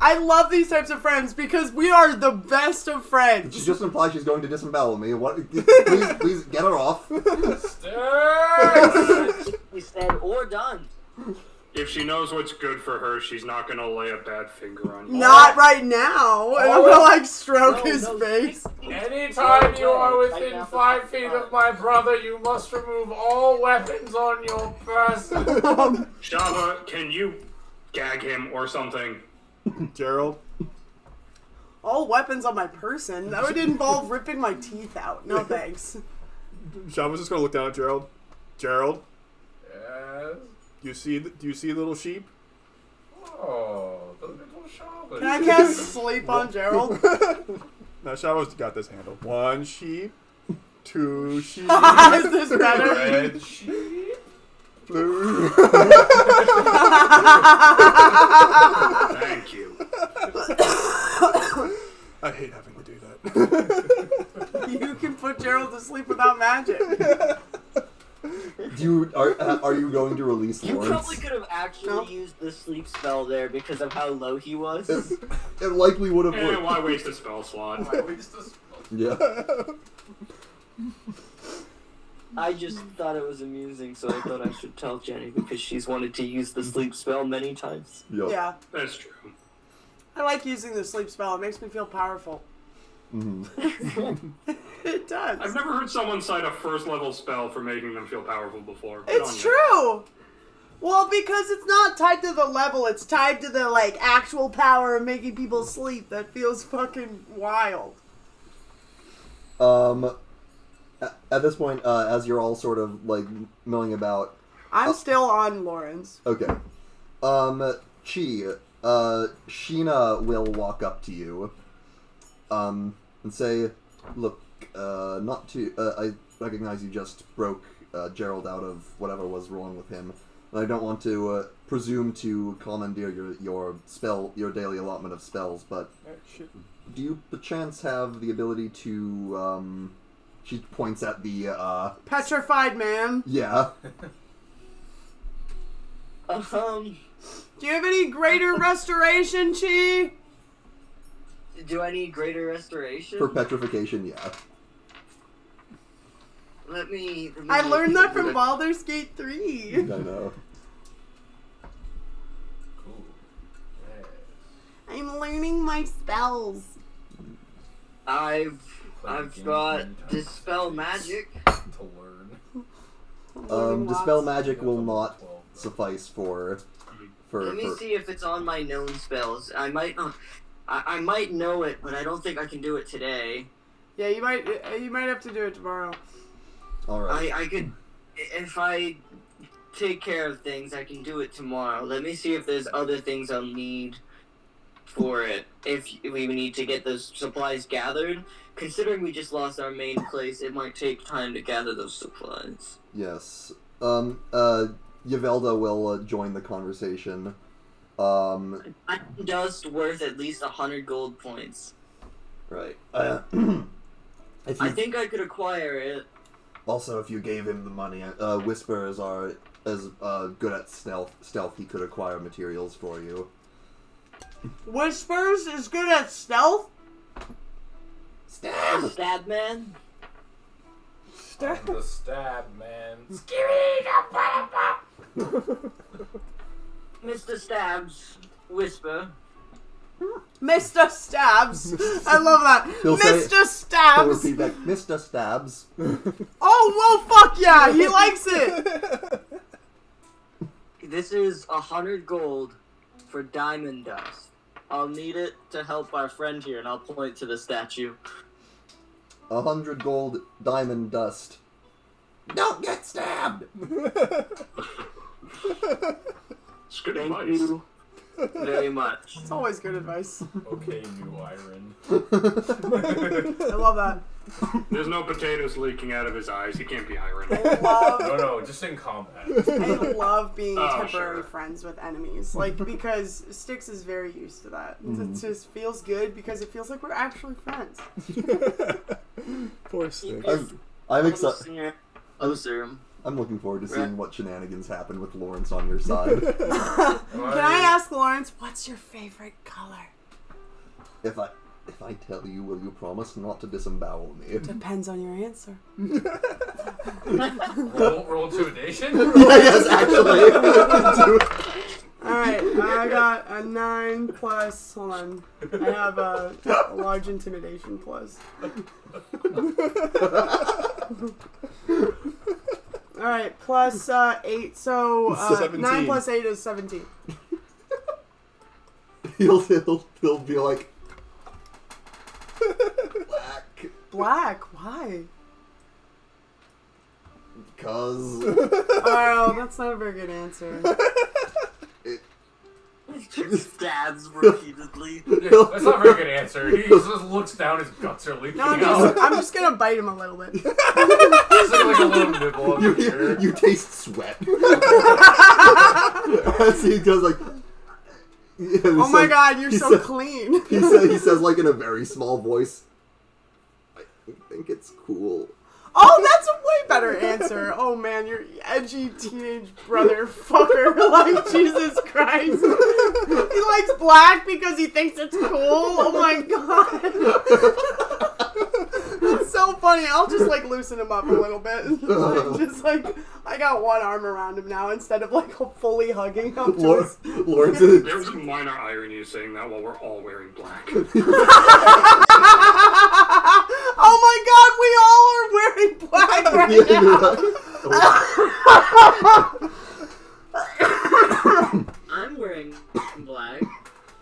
I love these types of friends because we are the best of She friends. just implied she's going to disembowel me. What? Please get her off. Sticks! He said, or done. If she knows what's good for her, she's not gonna lay a bad finger on you. Not right now. And I'm gonna like stroke his No, face. Anytime you are within 5 feet of my brother, you must remove all weapons on your person. Shava, can you gag him or something? Gerald. All weapons on my person. That would involve ripping my teeth out. No thanks. Shava's just gonna look down at Gerald. Gerald, Yes. do you see little sheep? Oh, the little Shava. Can I cast sleep on Gerald? Now Shava's got this handled. 1 sheep, 2 sheep, Is this better? Red sheep? blue. Thank you. I hate having to do that. You can put Gerald to sleep without magic. Are you going to release You Lawrence? probably could have actually used the sleep spell there because of how low he was. It likely would have Eh, worked. why waste a spell slot? Yeah. I just thought it was amusing, so I thought I should tell Jenny because she's wanted to use the sleep spell many times. Yep. Yeah. That's true. I like using the sleep spell. It makes me feel powerful. Mhm. It does. I've never heard someone cite a first level spell for making them feel powerful before. Good on It's you. true. Well, because it's not tied to the level. It's tied to the like actual power of making people sleep. That feels fucking wild. At this point, as you're all sort of like milling about, I'm still on Lawrence. okay. Sheena will walk up to you, and say, "Look, I recognize you just broke Gerald out of whatever was wrong with him, and I don't want to presume to commandeer your daily allotment of spells, but do you perchance have the ability to?" She points at the Petrified man. yeah. Do you have any greater restoration, Chi? Do I need greater restoration? For petrification, yeah. Let me I learned that from Baldur's Gate 3. I know. Cool. Yes. I'm learning my spells. I've got Dispel Magic. To learn. I'm learning Dispel lots. magic will not suffice for Let me see if it's on my known spells. I might know it, but I don't think I can do it today. Yeah, you might have to do it tomorrow. All right. I could if I take care of things, I can do it tomorrow. Let me see if there's other things I'll need for it. If we need to get those supplies gathered, considering we just lost our main place, it might take time to gather those supplies. Yes. Yvelda will join the conversation. I'm just worth at least 100 gold points. Right. I think I could acquire it. Also, if you gave him the money, Whisperers are as good at stealth, he could acquire materials for you. Whispers is good at stealth? The stab man? I'm the stab man. Mr. Stabs, Whisper. Mr. Stabs. I love that. He'll say- Mr. He'll Stabs. repeat back, Mr. Stabs. Oh, well, fuck yeah. He likes it. This is 100 gold for diamond dust. I'll need it to help our friend here, and I'll point to the statue. 100 gold diamond dust. Don't get stabbed! It's good Thank advice. you very much. It's always good advice. Okay, new iron. I love that. There's no potatoes leaking out of his eyes. He can't be iron. No, just in combat. I love being Oh, temporary sure. friends with enemies. Like, because Styx is very used to that. It just feels good because it feels like we're actually friends. Poor Sticks. I'm excited. Closer. I'm looking forward to seeing what shenanigans happen with Lawrence on your side. Can I ask Lawrence, what's your favorite color? If I tell you, will you promise not to disembowel me? Depends on your answer. Roll intimidation? Yes, actually. Alright, I got a 9 plus, hold on, I have a large intimidation plus. Alright, plus 8, so 17. 9 plus 8 is 17. He'll be like, black. Black, why? Cause Oh, that's not a very good answer. Stabs repeatedly. That's not a very good answer. He just looks down, his guts are leaking No, out. I'm just gonna bite him a little bit. He's like a little nibble up here. you taste sweat. As he goes like, Oh my god, you're so clean. He says like in a very small voice, I think it's cool. Oh, that's a way better answer. Oh man, you're edgy teenage brother fucker. Like, Jesus Christ. He likes black because he thinks it's cool. Oh my god. It's so funny. I'll just like loosen him up a little bit. Like, just like, I got one arm around him now instead of like fully hugging him. Lawrence There's a minor irony of saying that while we're all wearing black. Oh my god, we all are wearing black right now. I'm wearing black.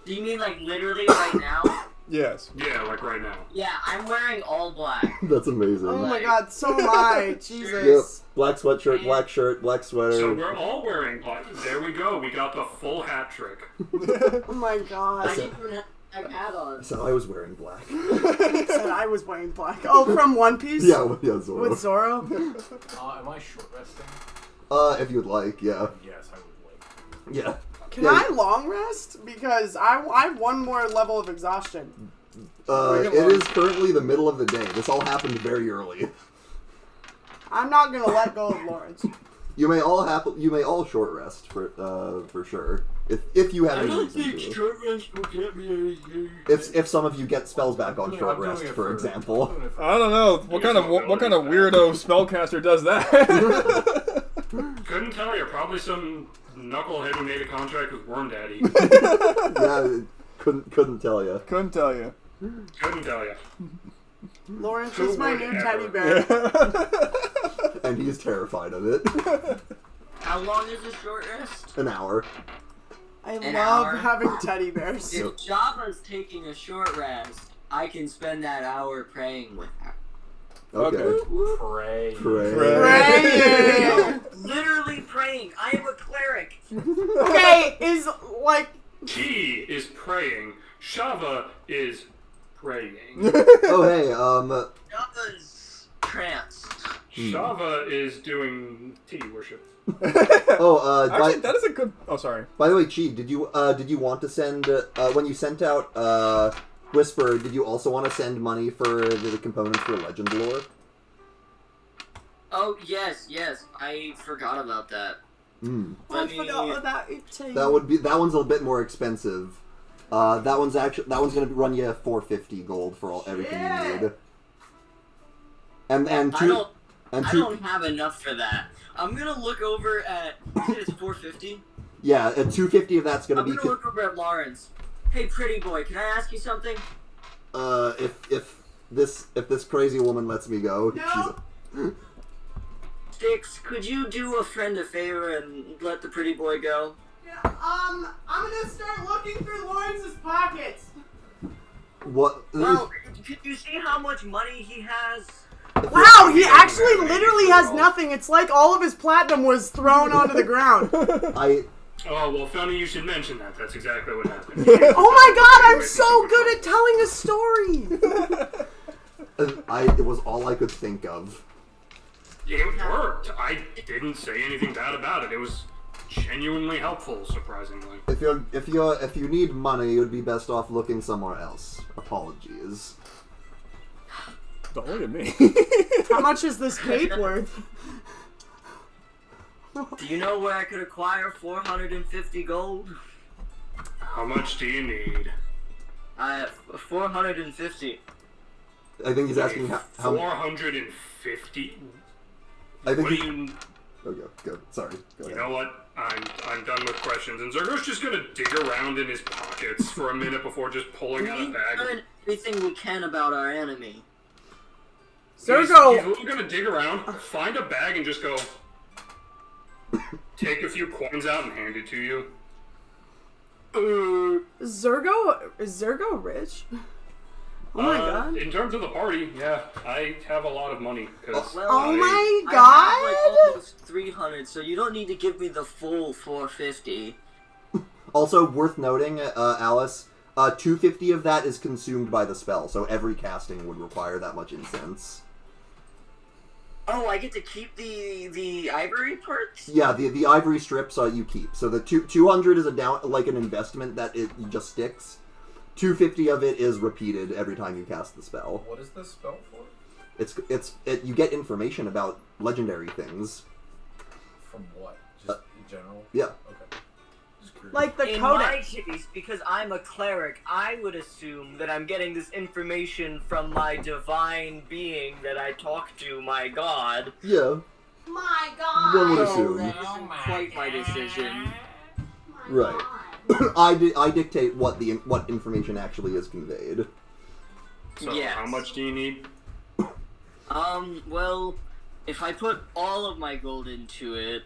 Do you mean like literally right now? Yes. Yeah, like right now. Yeah, I'm wearing all black. That's amazing. Oh my god, so am I. Jesus. Yep. Black sweatshirt, black shirt, black sweater. So we're all wearing black. There we go. We got the full hat trick. Oh my god. I didn't even have add-ons. So I was wearing black. I said I was wearing black. Oh, from One Piece? Yeah, Zoro. With Zoro? Am I short resting? If you would like, yeah. Yes, I would like. Yeah. Can I long rest? Because I have one more level of exhaustion. It is currently the middle of the day. This all happened very early. I'm not gonna let go of Lawrence. You may all short rest for sure. If you have any reason to. If some of you get spells back on short rest, for example. I don't know what kind of weirdo spellcaster does that. Couldn't tell you. Probably some knucklehead who made a contract with Worm Daddy. Yeah, couldn't tell you. Couldn't tell you. Couldn't tell you. Lawrence Who is my would new ever? teddy bear. And he's terrified of it. How long is the short rest? An hour. I An love hour? having teddy bears. If Jabba's taking a short rest, I can spend that hour praying with her. Okay. Pray. Praying. Literally praying. I am a cleric. Okay, is like. He is praying. Shava is praying. Oh, hey, Java's tranced. Shava is doing tea worship. Actually, that is a good. Oh, sorry. by the way, Chi, did you want to send, when you sent out, Whisper, did you also want to send money for the components for Legend Lore? Oh, yes. I forgot about that. I forgot about it too. That one's a bit more expensive. That one's gonna run you 450 gold for everything you need. And I don't have enough for that. I'm gonna look over at. You said it's 450. yeah, and 250 of that's gonna I'm be. gonna look over at Lawrence. Hey, pretty boy, can I ask you something? If this crazy woman lets me go, No. Sticks, could you do a friend a favor and let the pretty boy go? Yeah, I'm gonna start looking through Lawrence's pockets. what? Well, could you see how much money he has? Wow, he actually literally has nothing. It's like all of his platinum was thrown onto the ground. Oh, well, funny you should mention that. That's exactly what happened. Oh my god, I'm so good at telling a story! It was all I could think of. It worked. I didn't say anything bad about it. It was genuinely helpful, surprisingly. If you need money, you'd be best off looking somewhere else. Apologies. Don't look at me. How much is this cape worth? Do you know where I could acquire 450 gold? How much do you need? 450. I think he's asking how 450? I think What do he- you... Oh, go. Sorry. Go You ahead. know what? I'm done with questions. And Zergo's just gonna dig around in his pockets for a minute before just pulling out a We've bag. learned everything we can about our enemy. Zergo! He's gonna dig around, find a bag, and just go... take a few coins out and hand it to you. Is Zergo rich? Oh my god. In terms of the party, yeah, I have a lot of money. Cause Well, Oh my I have god! like almost 300, so you don't need to give me the full 450. Also, worth noting, Alice, 250 of that is consumed by the spell, so every casting would require that much incense. Oh, I get to keep the ivory parts? Yeah, the ivory strips you keep. So the 200 is like an investment that it just sticks. 250 of it is repeated every time you cast the spell. What is this spell for? You get information about legendary things. From what? Just in general? Yeah. Okay. Just curious. Like the In my codex. case, because I'm a cleric, I would assume that I'm getting this information from my divine being that I talk to, my god. Yeah. My One would god! assume. That isn't quite my decision. Right. I dictate what information actually is conveyed. So Yes. how much do you need? Well, if I put all of my gold into it,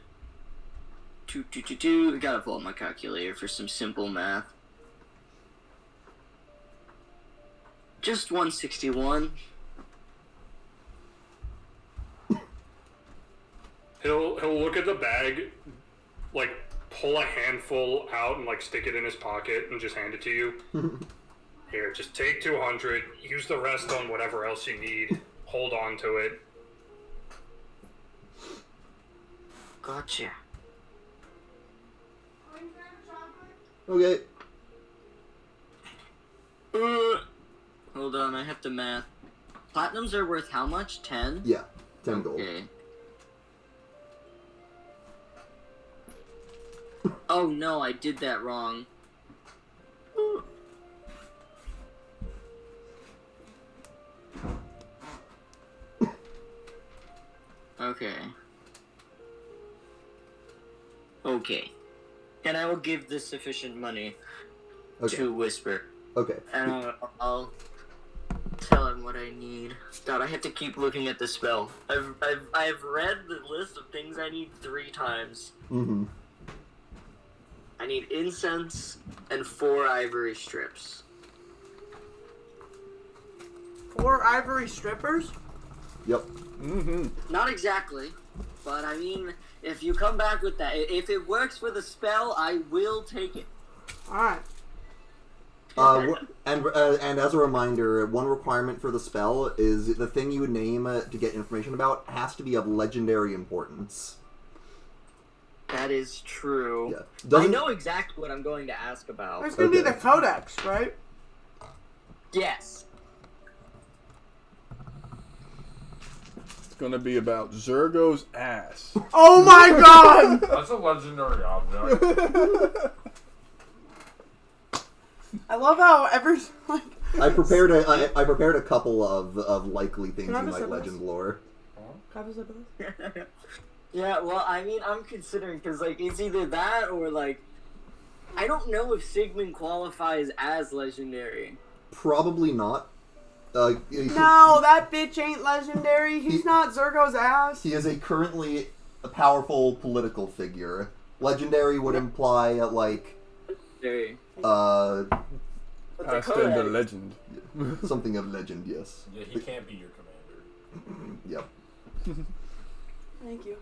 I gotta pull out my calculator for some simple math. Just 161. He'll look at the bag, like pull a handful out and like stick it in his pocket and just hand it to you. Here, just take 200. Use the rest on whatever else you need. Hold on to it. Gotcha. Okay. Hold on, I have to math. Platinums are worth how much? 10? Yeah. 10 gold. Okay. Oh no, I did that wrong. Okay. Okay. And I will give this sufficient money Okay. to Whisper. Okay. And I'll tell him what I need. God, I have to keep looking at the spell. I've read the list of things I need 3 times. Mm-hmm. I need incense and 4 ivory strips. 4 ivory strippers? Yep. Mm-hmm. Not exactly, but I mean, if you come back with that, if it works for the spell, I will take it. Alright. And as a reminder, one requirement for the spell is the thing you name to get information about has to be of legendary importance. That is true. Yeah. I Doesn't- know exactly what I'm going to ask about. There's gonna be Okay. the codex, right? Yes. It's gonna be about Zergo's ass. Oh my god! That's a legendary object. I love how like I prepared a couple of likely things Can I you have a might sip of legend lore. Yeah, well, I mean, I'm considering, because, like, it's either that or, like, I don't know if Sigmund qualifies as legendary. Probably not. No, that bitch ain't legendary. He's not Zergo's ass. He is currently a powerful political figure. Legendary would imply like Legendary. uh But Past and the legend. something of legend. Yes. Yeah, he can't be your commander. Yep. Thank you.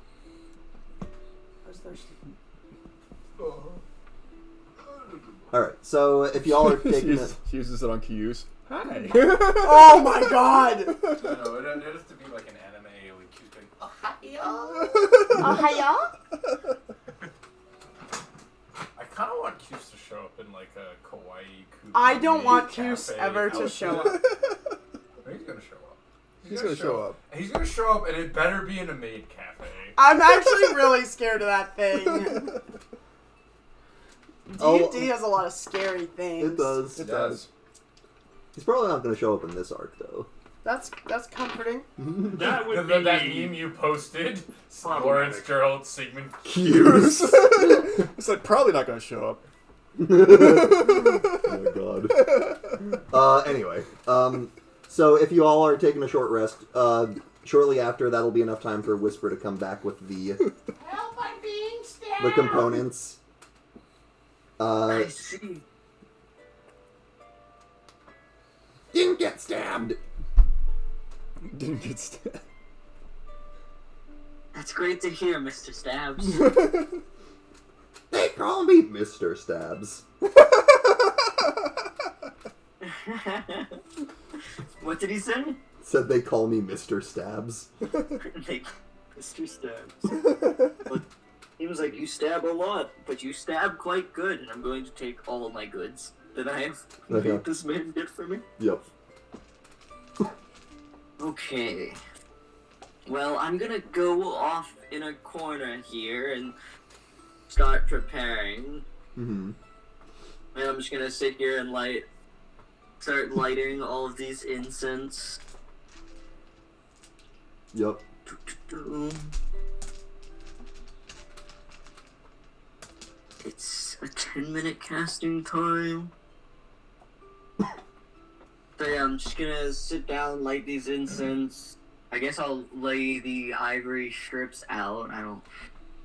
I was thirsty. All right. So if y'all are taking it, She uses it on Kyus. Hi. Oh my god! No, it has to be like an anime, like cute thing. Hiya? I kind of want Cuse to show up in like a kawaii. I don't want cafe Cuse ever to outfit. show up. He's gonna show up. He's gonna show up. And he's gonna show up, and it better be in a maid cafe. I'm actually really scared of that thing. D&D has a lot of scary things. it does. It does. He's probably not going to show up in this arc though. That's comforting. That would be That meme you posted, Lawrence, Gerald, Sigmund. Cuse. It's like probably not gonna show up. Oh my god. Anyway, so if you all are taking a short rest, shortly after that'll be enough time for Whisper to come back with the Help, I'm being stabbed! the components. I see. Didn't get stabbed. Didn't get stabbed. That's great to hear, Mr. Stabs. They call me Mr. Stabs. What did he say? Said they call me Mr. Stabs. Mr. Stabs. But he was like, you stab a lot, but you stab quite good, and I'm going to take all of my goods that I have made this man get for me. Yep. Okay. Well, I'm gonna go off in a corner here and start preparing. Mm-hmm. And I'm just gonna sit here and start lighting all of these incense. Yep. It's a 10-minute casting time. So yeah, I'm just gonna sit down, light these incense. I guess I'll lay the ivory strips out.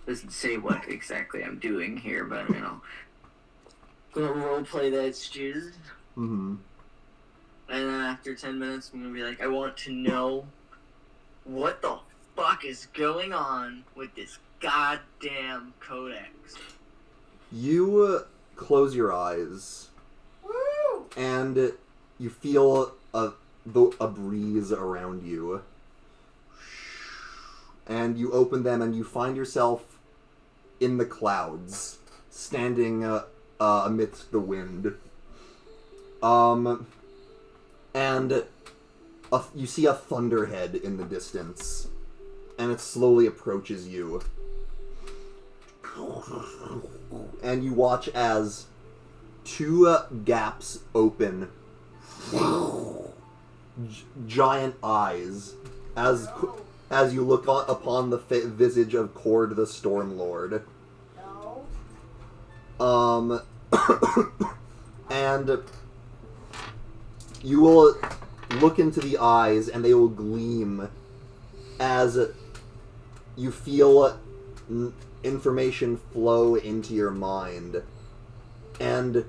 Doesn't say what exactly I'm doing here, but gonna roleplay that shit. Mm-hmm. And then after 10 minutes, I'm gonna be like, I want to know what the fuck is going on with this goddamn codex. You close your eyes, and you feel a breeze around you. And you open them, and you find yourself in the clouds, standing amidst the wind. And you see a thunderhead in the distance, and it slowly approaches you. And you watch as two gaps open, giant eyes, as you look upon the visage of Cord the Stormlord. And you will look into the eyes, and they will gleam as you feel information flow into your mind, and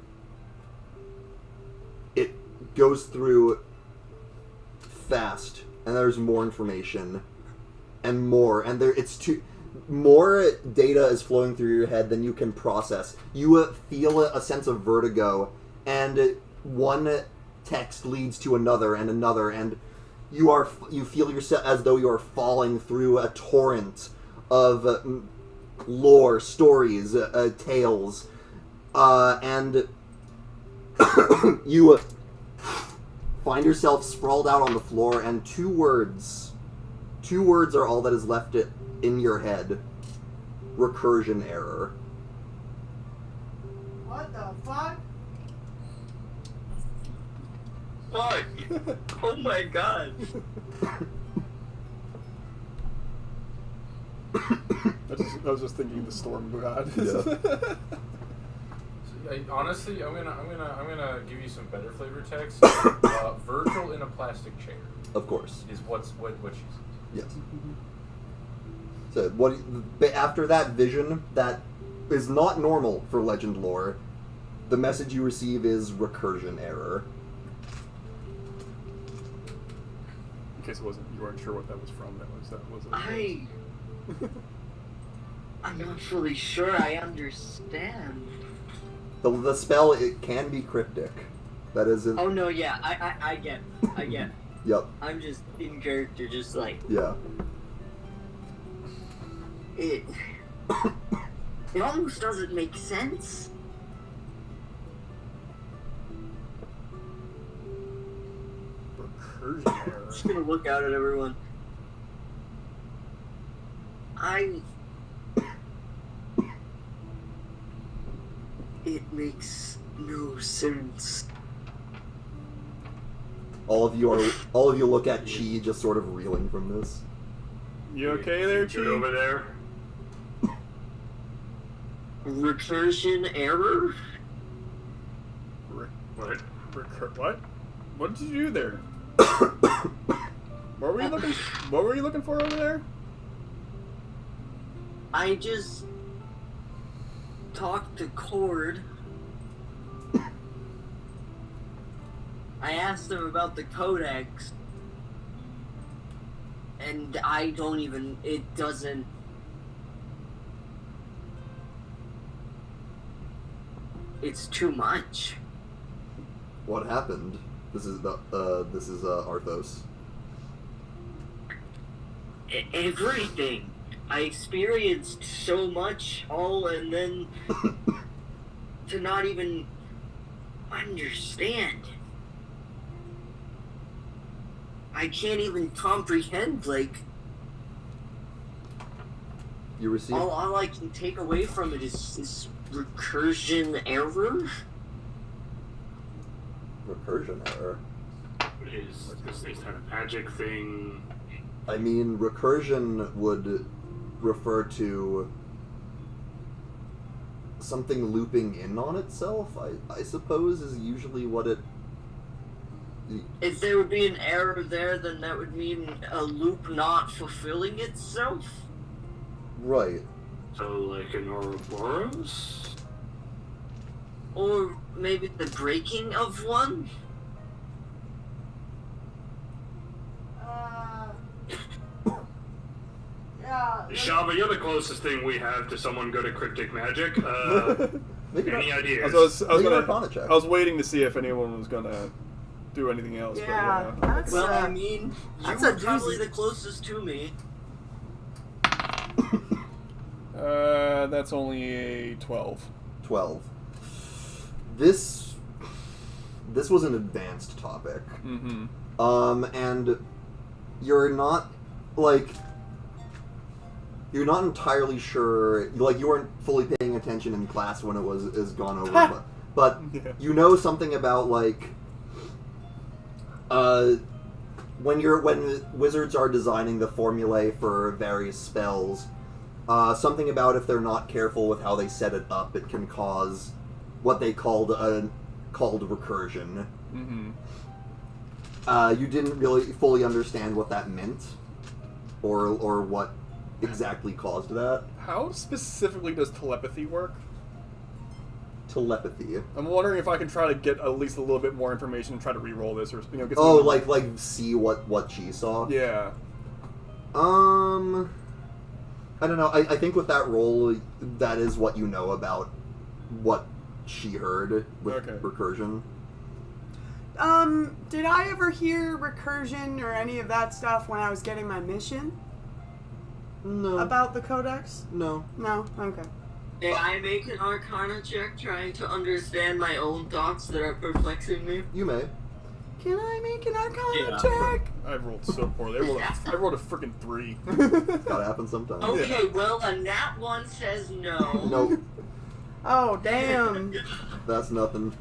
it goes through fast and there's more information, and more, and more data is flowing through your head than you can process. You feel a sense of vertigo, and one text leads to another and another, and you feel yourself as though you are falling through a torrent of lore, stories, tales, and you find yourself sprawled out on the floor, and two words are all that is left in your head. Recursion error. What the fuck? Fuck! Oh my god! I was just thinking the storm god. Yeah. Honestly, I'm gonna give you some better flavor text. Virgil in a plastic chair Of course. is what she says. Yes. So after that vision that is not normal for legend lore, the message you receive is recursion error. In case you weren't sure what that was from. That was. I'm not fully sure I understand. The spell, it can be cryptic. That is. Oh no, yeah, I get. Yep. I'm just in character, just like Yeah. it. It almost doesn't make sense. Recursion error. I'm just gonna look out at everyone. It makes no sense. All of you look at Chi, just sort of reeling from this. You okay there, Good Chi? over there. Recursion error? What? What? What did you do there? What were you looking for over there? I just talked to Cord. I asked him about the codex, and it doesn't. It's too much. What happened? This is Arthos. Everything. I experienced so much, and then to not even understand. I can't even comprehend, You received. all I can take away from it is recursion error? Recursion error. Is that a magic thing? I mean, recursion would refer to something looping in on itself, I suppose, is usually what it... If there would be an error there, then that would mean a loop not fulfilling itself? Right. So, like an Ouroboros? Or maybe the breaking of one? Yeah. Shaba, you're the closest thing we have to someone good at cryptic magic. Make Any ideas? I was waiting to see if anyone was gonna do anything else. Yeah, but, that's Well, I mean, that's you a were probably doozy. the closest to me. That's only a 12. 12. This was an advanced topic. Mm-hmm. And you're not entirely sure, you weren't fully paying attention in class when it is gone over, but Yeah. you know something about, when wizards are designing the formulae for various spells, something about if they're not careful with how they set it up, it can cause what they called recursion. Mm-hmm. You didn't really fully understand what that meant, or what exactly caused that. How specifically does telepathy work? telepathy. I'm wondering if I can try to get at least a little bit more information and try to re-roll this, or get Oh, some... like see what she saw. Yeah. I don't know. I think with that roll, that is what you know about what she heard with recursion. Did I ever hear recursion or any of that stuff when I was getting my mission? No. About the codex? No. No? Okay. May I make an Arcana check trying to understand my own thoughts that are perplexing me? You may. Can I make an Arcana Yeah. check? I've rolled so poorly. I rolled a freaking 3. It's gotta happen sometime. Okay, well, a nat 1 says no. Nope. Oh, damn. That's nothing.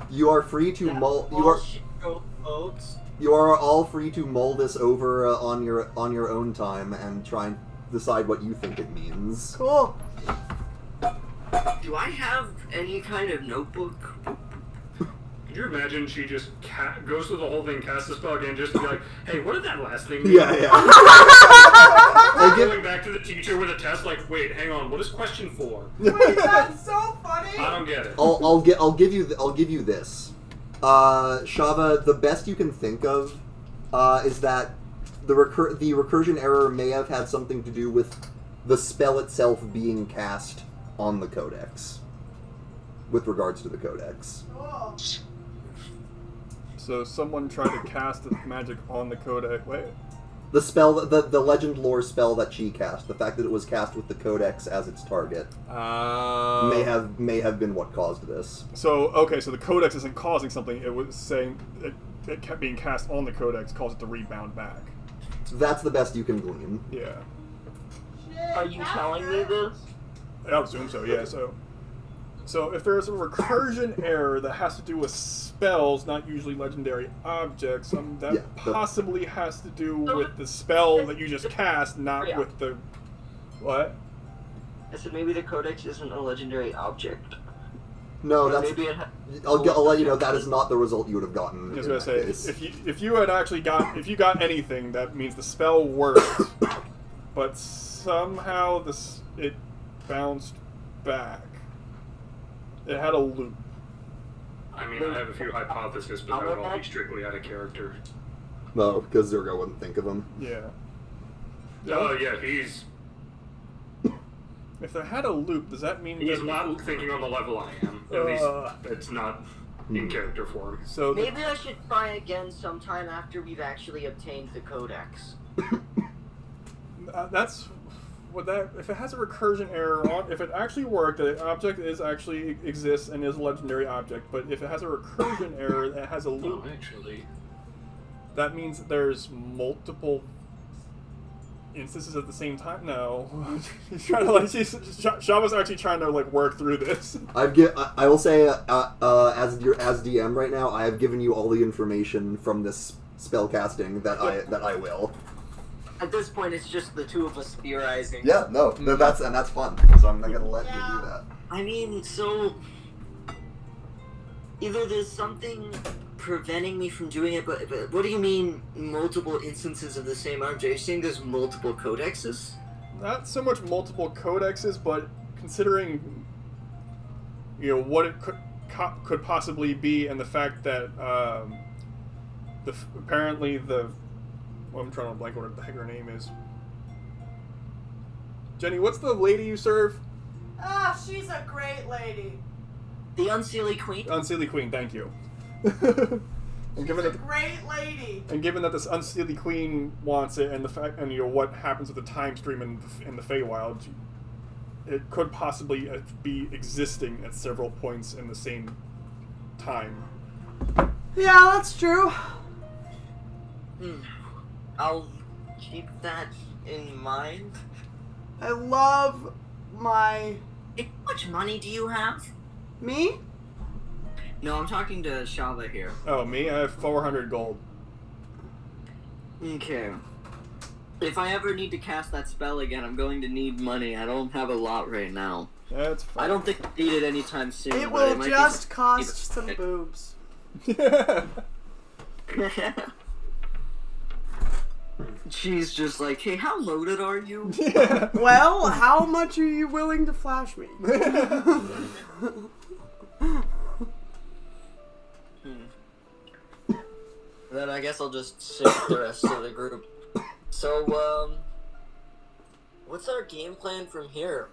You are free to mull. You are all free to mull this over on your own time and try and decide what you think it means. Cool. Do I have any kind of notebook? Could you imagine she just goes through the whole thing, casts the spell again, just to be like, hey, what did that last thing mean? Yeah. Going back to the teacher with a test, like, wait, hang on, what is question 4? Wait, that's so funny. I don't get it. I'll give you this. Shava, the best you can think of is that the recursion error may have had something to do with the spell itself being cast on the codex. With regards to the codex. Cool. So someone tried to cast magic on the codex. Wait. The spell, the legend lore spell that she cast, the fact that it was cast with the codex as its target, may have been what caused this. So the codex isn't causing something. It was saying it kept being cast on the codex, caused it to rebound back. That's the best you can glean. Yeah. Are you telling me this? I would assume so. Yeah. So if there's a recursion error that has to do with spells, not usually legendary objects, that possibly has to do with the spell that you just cast, not with the... What? I said maybe the codex isn't a legendary object. No, Or that's... maybe it I'll let you know that is not the result you would have gotten. I was gonna say, if you had actually if you got anything, that means the spell worked, but somehow it bounced back. It had a loop. I mean, I have a few hypotheses, but that would all be strictly out of character. No, because Zergo wouldn't think of them. Yeah. Oh, yeah, he's If there had a loop, does that mean He's not thinking on the level I am. At least it's not in character form. So maybe I should try again sometime after we've actually obtained the codex. That's what that. If it has a recursion error on, if it actually worked, the object actually exists and is a legendary object. But if it has a recursion error that has a loop, actually, that means there's multiple instances at the same time. No, she's trying to Shava's actually trying to work through this. I will say, as DM right now, I have given you all the information from this spell casting that I will. At this point, it's just the two of us theorizing. Yeah, no, that's fun. So I'm not gonna let you do that. I mean, so either there's something preventing me from doing it, but what do you mean multiple instances of the same object? Are you saying there's multiple codexes? Not so much multiple codexes, but considering what it could possibly be, and the fact that apparently I'm trying to blank what the heck her name is. Jenny, what's the lady you serve? She's a great lady. The Unseelie Queen? Unseelie Queen, thank you. She's a great lady. And given that this Unseelie Queen wants it, and the fact, and what happens with the time stream in the Feywild, it could possibly be existing at several points in the same time. Yeah, that's true. I'll keep that in mind. I love my... How much money do you have? Me? No, I'm talking to Shava here. Oh, me? I have 400 gold. Okay. If I ever need to cast that spell again, I'm going to need money. I don't have a lot right now. That's fine. I don't think I need it anytime soon. It will just cost some boobs. She's just like, hey, how loaded are you? Yeah. Well, how much are you willing to flash me? Then I guess I'll just sit with the rest of the group. So, what's our game plan from here?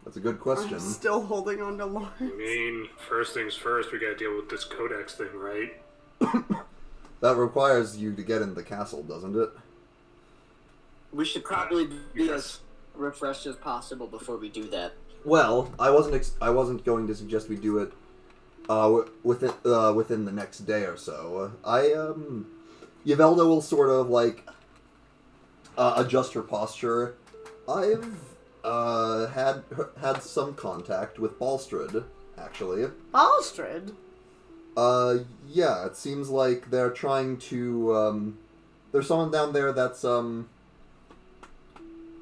That's a good question. I'm still holding on to I Lawrence. mean, first things first, we gotta deal with this codex thing, right? That requires you to get in the castle, doesn't it? We should probably be Yes. as refreshed as possible before we do that. Well, I wasn't going to suggest we do it within the next day or so. Yvelda will sort of like adjust her posture. I've had some contact with Balstrad, actually. Balstrad? Yeah, it seems like they're trying to, there's someone down there that's,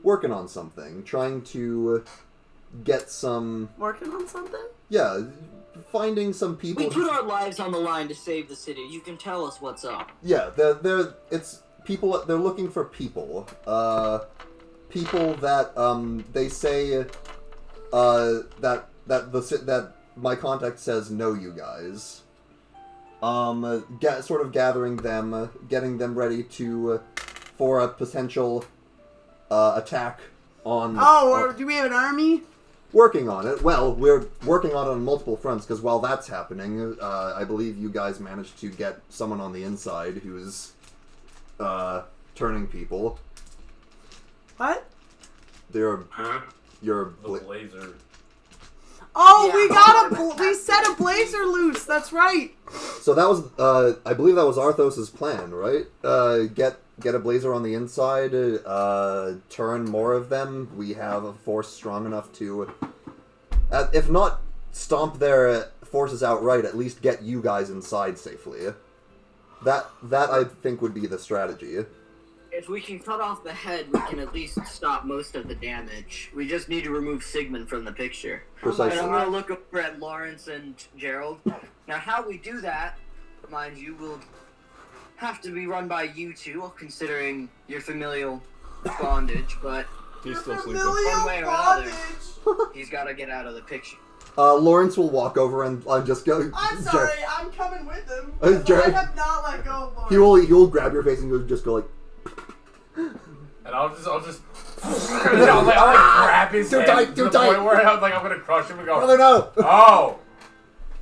working on something, trying to get some... Working on something? Yeah, finding some people... We put our lives on the line to save the city. You can tell us what's up. Yeah, it's people, they're looking for people. People that, they say, that my contact says know you guys. Sort of gathering them, getting them ready for a potential, attack on... Or do we have an army? Working on it. Well, we're working on it on multiple fronts, because while that's happening, I believe you guys managed to get someone on the inside who's, turning people. What? They're... Huh? You're... The blazer. Oh, Yeah. we set a blazer loose. That's right. So that was, I believe that was Arthos's plan, right? Get a blazer on the inside, turn more of them. We have a force strong enough to, if not stomp their forces outright, at least get you guys inside safely. That I think would be the strategy. If we can cut off the head, we can at least stop most of the damage. We just need to remove Sigmund from the picture. Precisely. And I'm going to look over at Lawrence and Gerald. Now, how we do that, mind you, will have to be run by you two, considering your familial bondage, but He's still sleeping. one way or another, he's got to get out of the picture. Lawrence will walk over and just go... I'm sorry, I'm coming with him. Jared- I have not let go of Lawrence. He will grab your face and you'll just go like... And I'll just I'll grab his Too head tight, to too the tight. point where I'm gonna crush him and go, Brother, no! oh,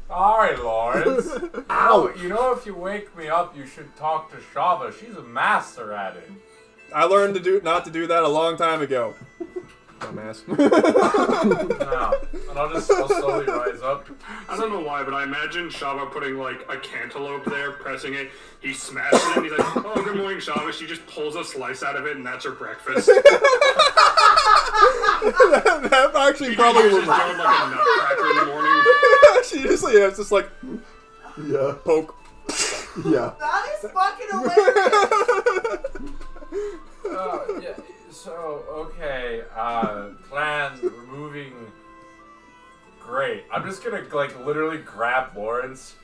sorry, Lawrence. Ow! You know, if you wake me up, you should talk to Shava. She's a master at it. I learned not to do that a long time ago. Dumbass. No. And I'll slowly rise up. I don't know why, but I imagine Shava putting like a cantaloupe there, pressing it. He smashes it, and he's like, "Oh, good morning, Shava." She just pulls a slice out of it, and that's her breakfast. That actually She probably uses would. Gerald like a nutcracker in the morning. She just it's just like Yeah. poke. Yeah. That is fucking hilarious. Yeah. So, okay, plan removing... Great. I'm just gonna, literally grab Lawrence.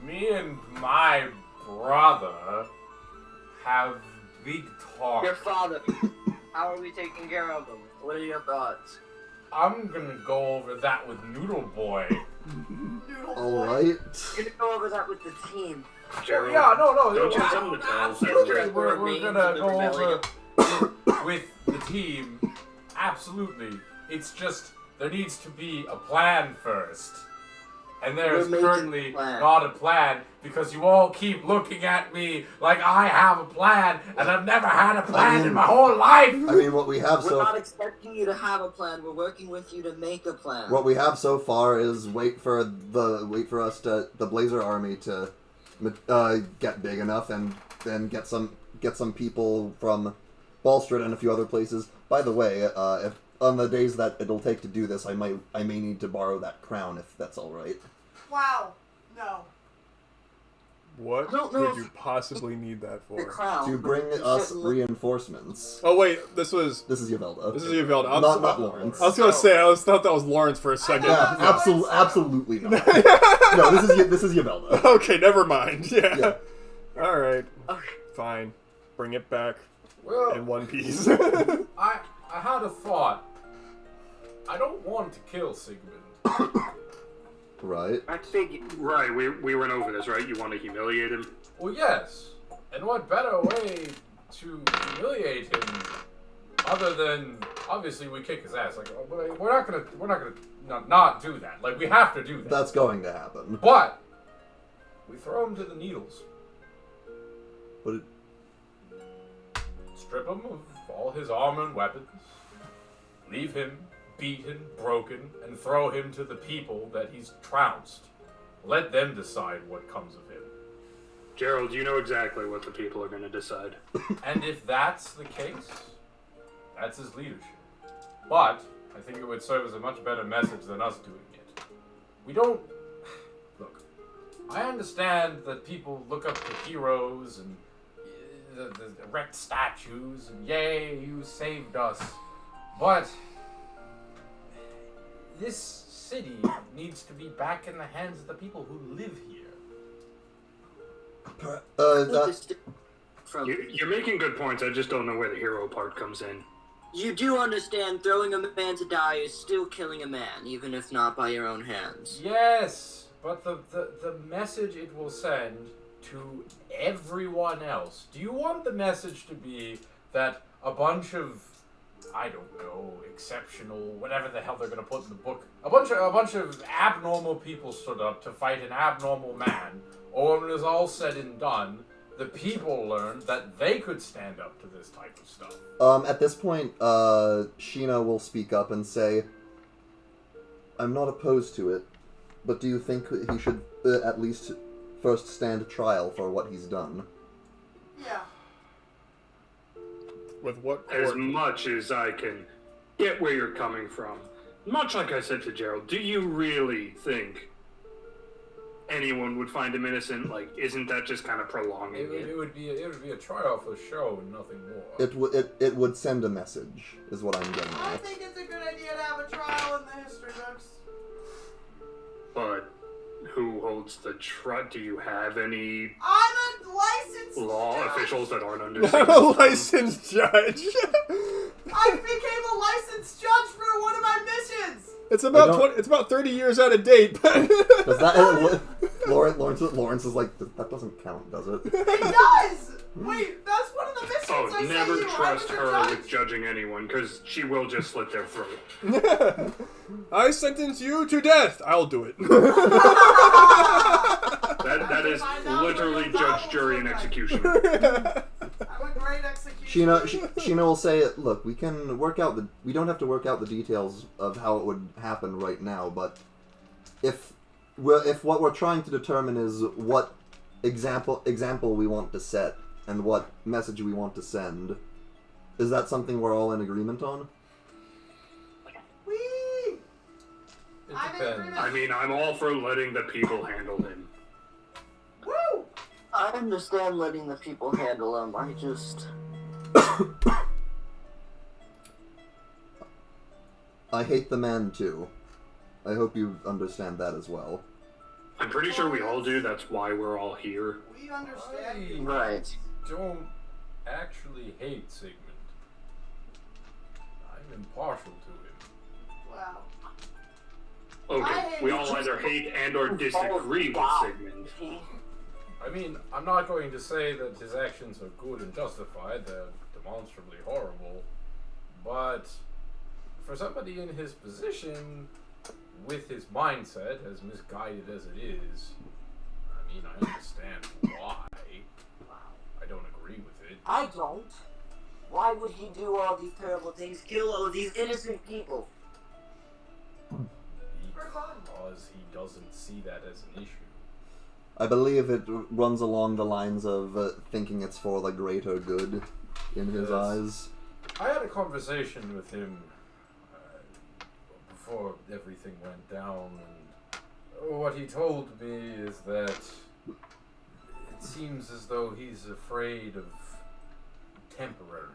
Me and my brother have big talk. Your father, how are we taking care of him? What are your thoughts? I'm gonna go over that with Noodle Boy. Alright. You're gonna go over that with the team. Gerald, Yeah, no. don't you have something to tell us? Absolutely, we're Remains gonna of the go rebellion. over with the team. Absolutely. It's just, there needs to be a plan first. And there's We're making currently a plan. not a plan because you all keep looking at me like I have a plan, and I've never had a plan in my whole life. I mean, what we have We're not expecting you to have a plan. We're working with you to make a plan. What we have so far is wait for the Blazer army to get big enough, and then get some people from Balstrad and a few other places. By the way, if on the days that it'll take to do this, I may need to borrow that crown if that's all right. Wow. No. What I don't know could you possibly need that the for? crown. To bring You us shouldn't look- reinforcements. Oh wait, this is Yvelda. Yvelda. Not Lawrence. I was gonna say thought that was Lawrence for a second. Yeah, absolutely not. No, this is Yvelda. Okay, never mind. Yeah. Alright, Okay. fine. Bring it back Well, in one piece. I had a thought. I don't want to kill Sigmund. Right. I figured. Right, we went over this, right? You want to humiliate him? Well, yes. And what better way to humiliate him other than obviously we kick his ass? Like we're not gonna not do that. Like we have to do that. That's going to happen. But we throw him to the needles. But Strip him of all his armor and weapons. Leave him beaten, broken, and throw him to the people that he's trounced. Let them decide what comes of him. Gerald, you know exactly what the people are going to decide. And if that's the case, that's his leadership. But I think it would serve as a much better message than us doing it. We don't... Look, I understand that people look up to heroes and the erect statues and yay, you saved us. But this city needs to be back in the hands of the people who live here. You're making good points. I just don't know where the hero part comes in. You do understand throwing a man to die is still killing a man, even if not by your own hands. Yes, but the message it will send to everyone else. Do you want the message to be that a bunch of, I don't know, exceptional, whatever the hell they're gonna put in the book, a bunch of abnormal people stood up to fight an abnormal man, or when it was all said and done, the people learned that they could stand up to this type of stuff? At this point, Sheena will speak up and say, I'm not opposed to it, but do you think he should at least first stand trial for what he's done? Yeah. With what As court? much as I can get where you're coming from. Much like I said to Gerald, do you really think anyone would find him innocent? Like, isn't that just kind of prolonging it? It would be a trial for show and nothing more. It would send a message, is what I'm getting I at. think it's a good idea to have a trial in the history books. But who holds the do you have any I'm a licensed law judge. officials that aren't under I'm a licensed judge. I became a licensed judge for one of my missions. It's about I don't- it's about 30 years out of date. But Does that... Lawrence is like, that doesn't count, does it? It does. Wait, that's one of the missions Oh, I never sent you. I trust was a her judge. with judging anyone, because she will just slit their throat. I sentence you to death. I'll do it. That is literally judge, jury, and executioner. I'm a great executioner. Sheena will say, look, we can work out we don't have to work out the details of how it would happen right now, but if what we're trying to determine is what example we want to set and what message we want to send, is that something we're all in agreement on? Whee! It I'm in depends. agreement. I mean, I'm all for letting the people handle him. Woo! I understand letting the people handle him. I just... I hate the man too. I hope you understand that as well. I'm pretty sure we all do. That's why we're all here. We understand you. Right. Don't actually hate Sigmund. I'm impartial to him. Wow. Okay, we all either hate and or disagree with Sigmund. I mean, I'm not going to say that his actions are good and justified. They're demonstrably horrible. But for somebody in his position, with his mindset, as misguided as it is, I mean, I understand why. I don't agree with it. I don't. Why would he do all these terrible things, kill all of these innocent people? Because he doesn't see that as an issue. I believe it runs along the lines of thinking it's for the greater good in his Yes. eyes. I had a conversation with him before everything went down, and what he told me is that it seems as though he's afraid of temporariness.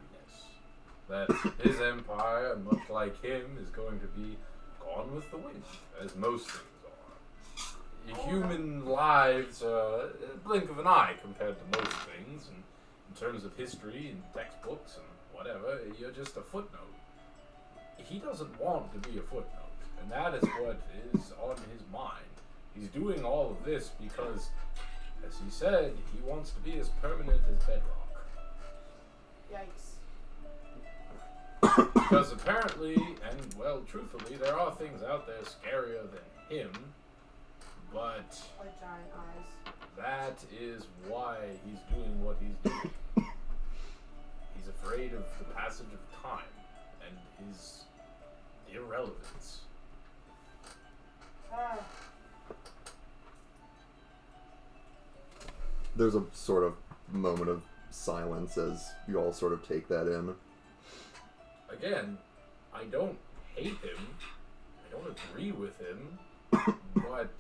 That his empire, much like him, is going to be gone with the wind, as most things are. human lives are a blink of an eye compared to most things, and in terms of history and textbooks and whatever, you're just a footnote. He doesn't want to be a footnote, and that is what is on his mind. He's doing all of this because, as he said, he wants to be as permanent as bedrock. Yikes. Because apparently, and well, truthfully, there are things out there scarier than him, but Like giant eyes. that is why he's doing what he's doing. He's afraid of the passage of time and his irrelevance. Ah. There's a sort of moment of silence as you all sort of take that in. Again, I don't hate him. I don't agree with him. But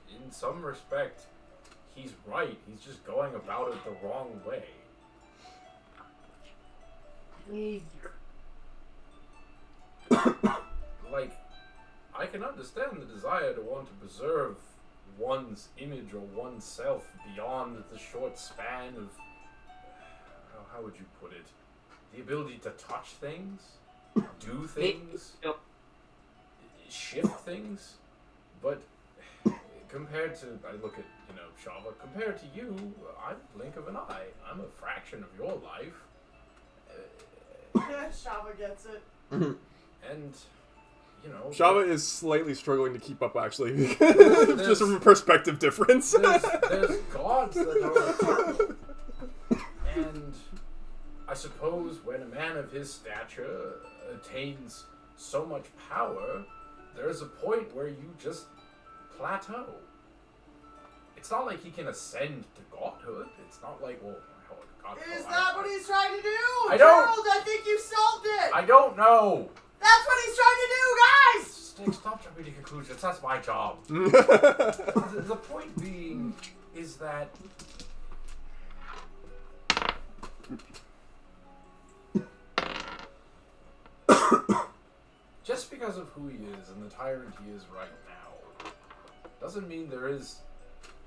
in some respect, he's right. He's just going about it the wrong way. Like, I can understand the desire to want to preserve one's image or oneself beyond the short span of, how would you put it, the ability to touch things, do things, shift things, but compared to, I look at, Shava, compared to you, I'm a blink of an eye. I'm a fraction of your life. Shava gets it. And, Shava is slightly struggling to keep up, actually, just from a perspective difference. there's gods that are eternal. And I suppose when a man of his stature attains so much power, there's a point where you just plateau. It's not like he can ascend to godhood. It's not like, well, Is that what he's trying to do? I don't- Gerald, I think you solved it! I don't know. That's what he's trying to do, guys! Stick, stop jumping to conclusions. That's my job. The point being is that just because of who he is and the tyrant he is right now doesn't mean there is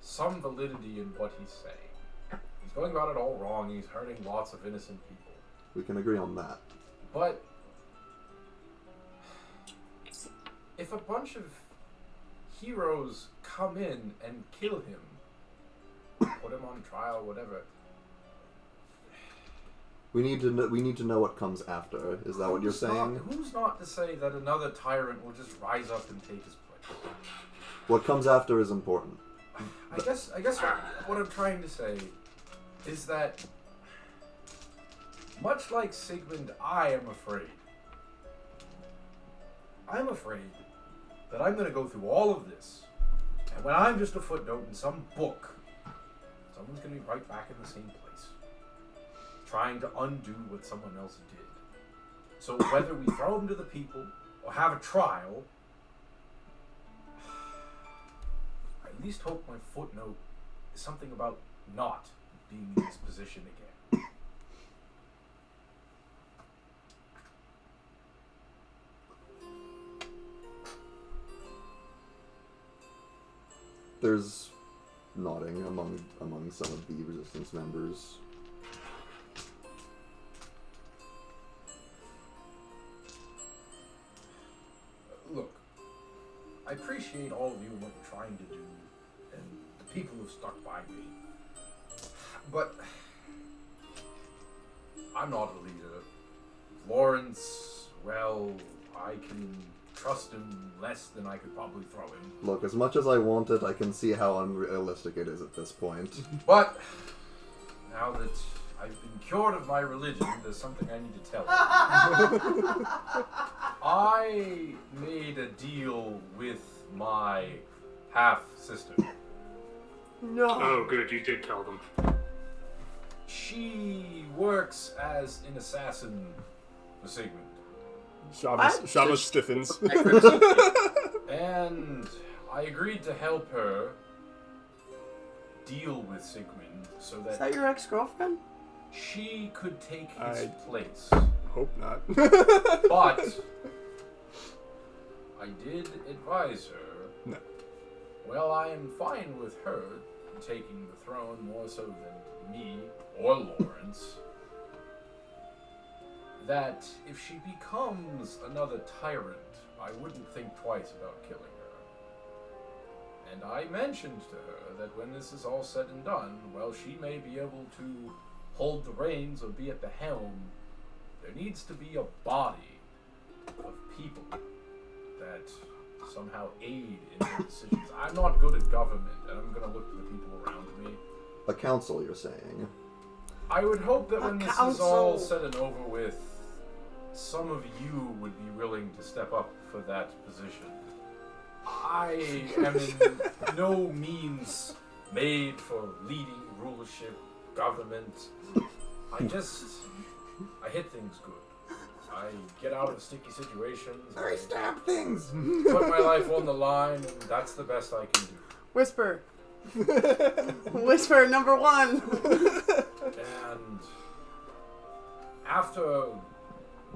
some validity in what he's saying. He's going about it all wrong. He's hurting lots of innocent people. We can agree on that. But if a bunch of heroes come in and kill him, put him on trial, whatever. We need to know what comes after. Is that what you're saying? Who's not to say that another tyrant will just rise up and take his place? What comes after is important. I guess what I'm trying to say is that, much like Sigmund, I am afraid. I'm afraid that I'm going to go through all of this, and when I'm just a footnote in some book, someone's going to be right back in the same place, trying to undo what someone else did. So whether we throw him to the people or have a trial, I at least hope my footnote is something about not being in this position again. There's nodding among some of the resistance members. Look, I appreciate all of you and what you're trying to do, and the people who've stuck by me. But I'm not a leader. Lawrence, well, I can trust him less than I could probably throw him. Look, as much as I want it, I can see how unrealistic it is at this point. But now that I've been cured of my religion, there's something I need to tell you. I made a deal with my half-sister. No. Oh, good, you did tell them. She works as an assassin for Sigmund. Shava stiffens. And I agreed to help her deal with Sigmund so Is that that your ex-girlfriend? she could take his place. Hope not. But I did advise her No. Well, I am fine with her taking the throne more so than me or Lawrence. That if she becomes another tyrant, I wouldn't think twice about killing her. And I mentioned to her that when this is all said and done, well, she may be able to hold the reins or be at the helm. There needs to be a body of people that somehow aid in her decisions. I'm not good at government, and I'm going to look to the people around me. A council, you're saying? I would hope that when this is council. all said and over with, some of you would be willing to step up for that position. I am in no means made for leading rulership, government. I hit things good. I get out of sticky situations. I stab things! Put my life on the line, and that's the best I can do. Whisper. Whisper number 1. And after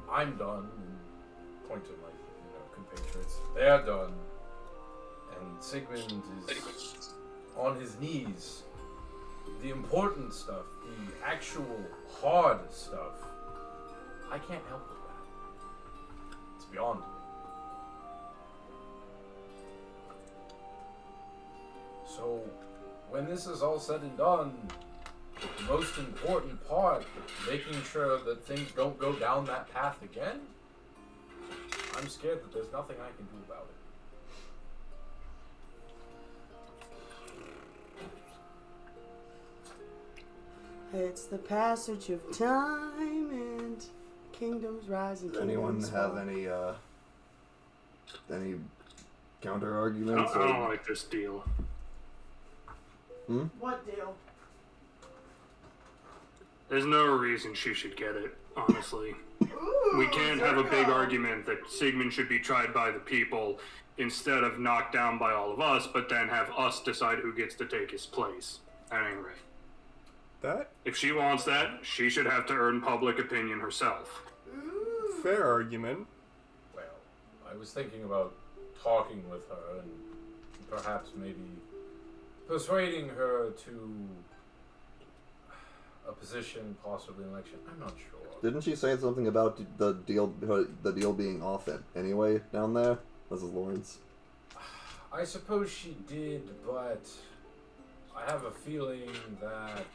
I'm done, and point to my compatriots, they're done, and Sigmund is on his knees. The important stuff, the actual hard stuff, I can't help with that. It's beyond me. So, when this is all said and done, the most important part, making sure that things don't go down that path again, I'm scared that there's nothing I can do about it. It's the passage of time and kingdoms rise and Does anyone kingdoms have fall. any counter I arguments? don't like this deal. What deal? There's no reason she should get it, honestly. We can't have a big argument that Sigmund should be tried by the people instead of knocked down by all of us, but then have us decide who gets to take his place. That ain't right. That If she wants that, she should have to earn public opinion herself. fair argument. Well, I was thinking about talking with her and perhaps maybe persuading her to a position, possibly an election. I'm not sure. Didn't she say something about the deal being off it anyway down there? This is Lawrence. I suppose she did, but I have a feeling that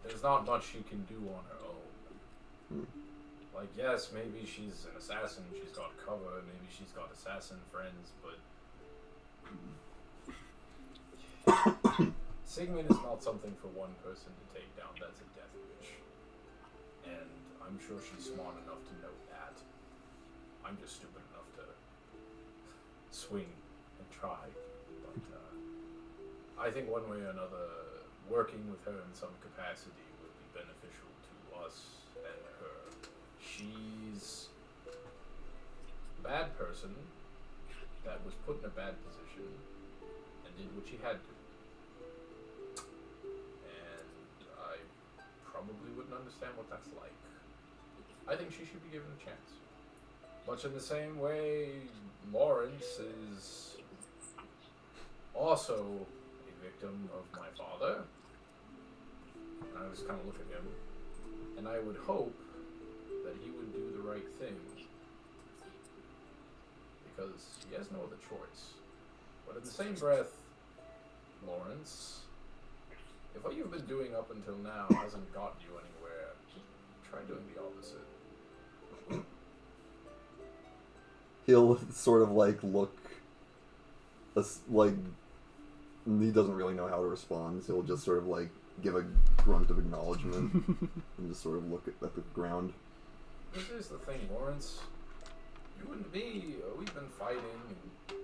there's not much she can do on her own. Like, yes, maybe she's an assassin, she's got cover, maybe she's got assassin friends, but Sigmund is not something for one person to take down. That's a death wish. And I'm sure she's smart enough to know that. I'm just stupid enough to swing and try. But I think one way or another, working with her in some capacity would be beneficial to us and her. She's a bad person that was put in a bad position and did what she had to. And I probably wouldn't understand what that's like. I think she should be given a chance. Much in the same way Lawrence is also a victim of my father. And I just kind of look at him, and I would hope that he would do the right thing, because he has no other choice. But in the same breath, Lawrence, if what you've been doing up until now hasn't gotten you anywhere, try doing the opposite. He'll sort of like look, like he doesn't really know how to respond. So he'll just sort of like give a grunt of acknowledgement and just sort of look at the ground. This is the thing, Lawrence. You and me, we've been fighting, and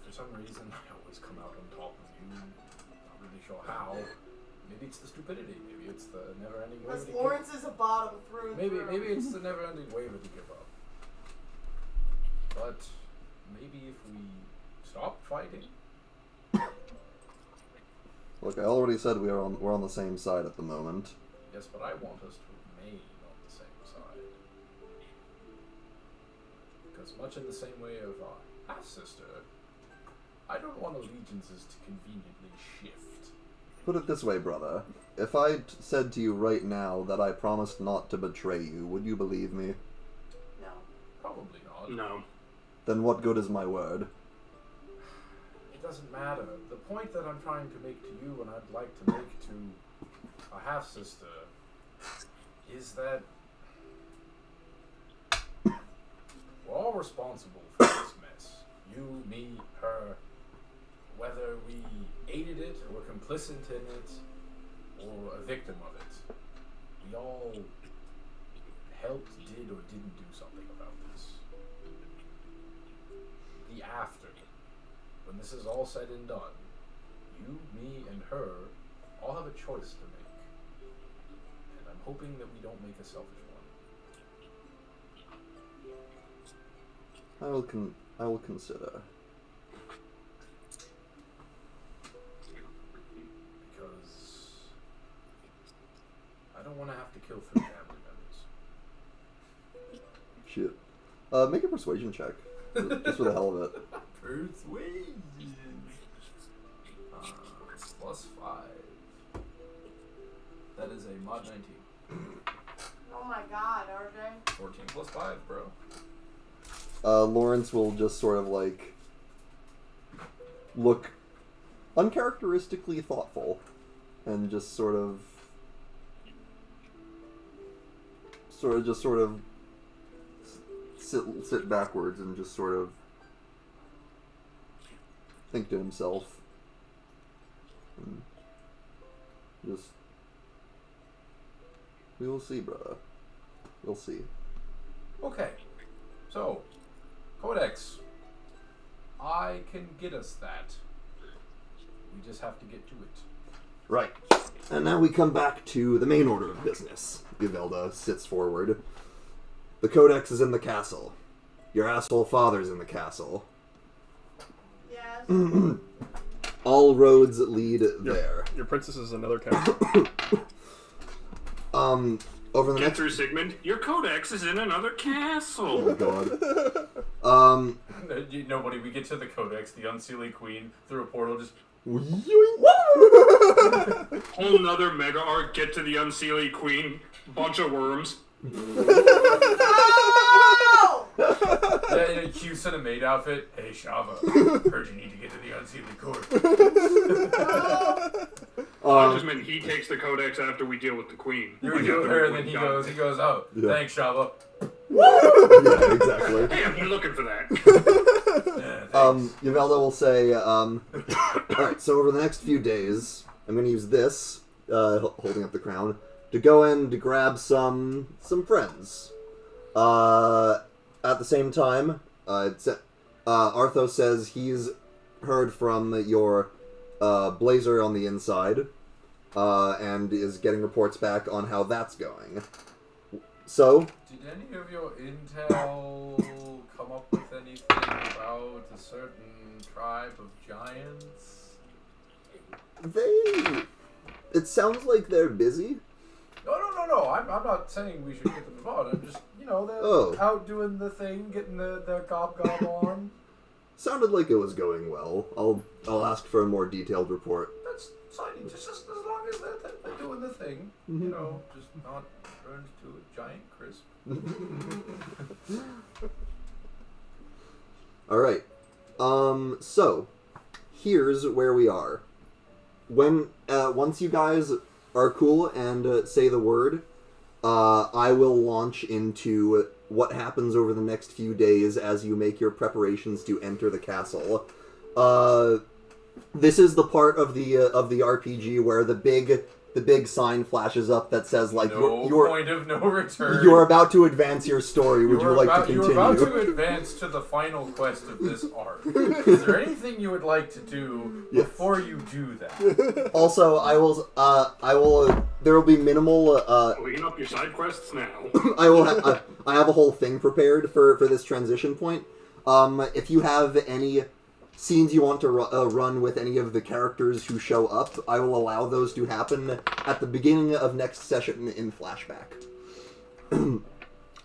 for some reason I always come out on top of you. Not really sure how. Maybe it's the stupidity. Maybe it's the never-ending waiver Because to Lawrence is a bottom through. maybe it's the never-ending waiver to give up. But maybe if we stop fighting. Look, I already said we're on the same side at the moment. Yes, but I want us to remain on the same side. Because much in the same way of our half-sister, I don't want allegiances to conveniently shift. Put it this way, brother. If I said to you right now that I promised not to betray you, would you believe me? No. Probably not. No. Then what good is my word? It doesn't matter. The point that I'm trying to make to you, and I'd like to make to a half-sister, is that we're all responsible for this mess. You, me, her. Whether we aided it, or were complicit in it, or a victim of it, we all helped, did, or didn't do something about this. The after, when this is all said and done, you, me, and her all have a choice to make. And I'm hoping that we don't make a selfish one. I will consider. Because I don't want to have to kill 3 family members. Shit. Make a persuasion check. Just for the hell of it. Persuasion. Plus 5. That is a mod 19. Oh my god, RJ. 14 plus 5, bro. Lawrence will just sort of like look uncharacteristically thoughtful and just sort of sit backwards and just sort of think to himself and just, we will see, brother. We'll see. Okay. So, Codex. I can get us that. We just have to get to it. Right. And now we come back to the main order of business. Ivelda sits forward. The Codex is in the castle. Your asshole father's in the castle. Yes. All roads lead there. Your princess is another castle. Over the Get next... through, Sigmund. Your codex is in another castle. Oh, God. Nobody, we get to the Codex, the Unseelie Queen, through a portal, just... Whole nother mega arc. Get to the Unseelie Queen. Bunch of worms. Yeah, Q's in a maid outfit. Hey, Shava, heard you need to get to the Unseelie Court. I just meant he takes the codex after we deal with the queen. You're doing her, and then he goes, oh, Yeah. thanks, Shava. Yeah, exactly. Hey, I've been looking for that. Yeah, thanks. Yavelda will say, alright, so over the next few days, I'm going to use this, holding up the crown, to go in to grab some friends. At the same time, Arthos says he's heard from your blazer on the inside, and is getting reports back on how that's going. So... Did any of your intel come up with anything about a certain tribe of giants? It sounds like they're busy. No. I'm not saying we should get them involved. I'm just, they're out doing the thing, getting their gob on. Sounded like it was going well. I'll ask for a more detailed report. That's fine. Just as long as they're doing the thing. Just not turned to a giant crisp. Alright. So, here's where we are. Once you guys are cool and say the word, I will launch into what happens over the next few days as you make your preparations to enter the castle. This is the part of the RPG where the big sign flashes up that says like your point of no return. You're about to advance your story. Would you like to continue? You're about to advance to the final quest of this arc. Is there anything you would like to do before you do that? Also, I will. There will be minimal. Clean up your side quests now. I have a whole thing prepared for this transition point. If you have any scenes you want to run with any of the characters who show up, I will allow those to happen at the beginning of next session in flashback.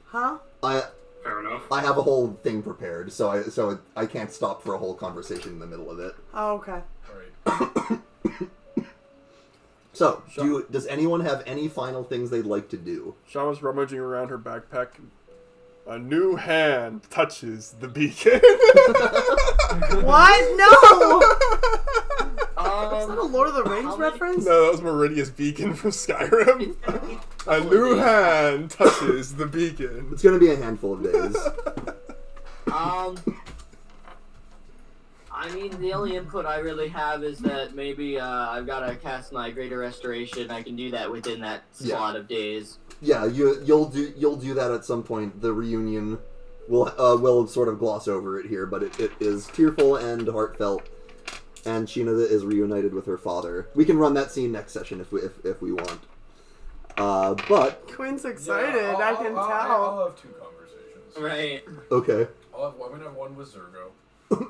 Huh? Fair enough. I have a whole thing prepared, so I can't stop for a whole conversation in the middle of it. Oh, okay. Right. So, does anyone have any final things they'd like to do? Shaw was rummaging around her backpack. A new hand touches the beacon. What? No! Is that a Lord of the Rings reference? No, that was Meridia's beacon from Skyrim. A new hand touches the beacon. It's going to be a handful of days. I mean, the only input I really have is that maybe I've got to cast my Greater Restoration. I can do that within that slot of days. Yeah, you'll do that at some point. The reunion will sort of gloss over it here, but it is tearful and heartfelt. And Sheena is reunited with her father. We can run that scene next session if we want. But Quinn's excited. Yeah, I can tell. I'll have 2 conversations. Right. okay. I'm gonna have one with Zergo.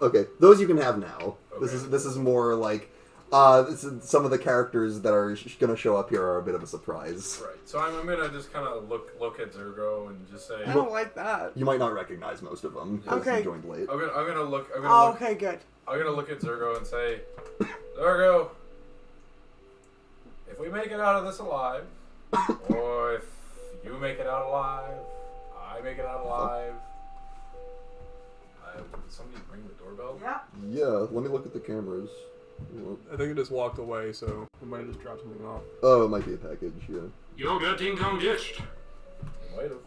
Okay, those you can have now. Okay. This is more like some of the characters that are going to show up here are a bit of a surprise. Right. So I'm gonna just kind of look at Zergo and just say. I don't like that. You might not recognize most of them because Okay. you joined late. I'm gonna look. Oh, okay, good. I'm gonna look at Zergo and say, Zergo, if we make it out of this alive, or if you make it out alive, I make it out alive. Did somebody ring the doorbell? Yeah. Yeah, let me look at the cameras. I think it just walked away, so we might have just dropped something off. Oh, it might be a package, yeah. You got ding dong ditched. Might have.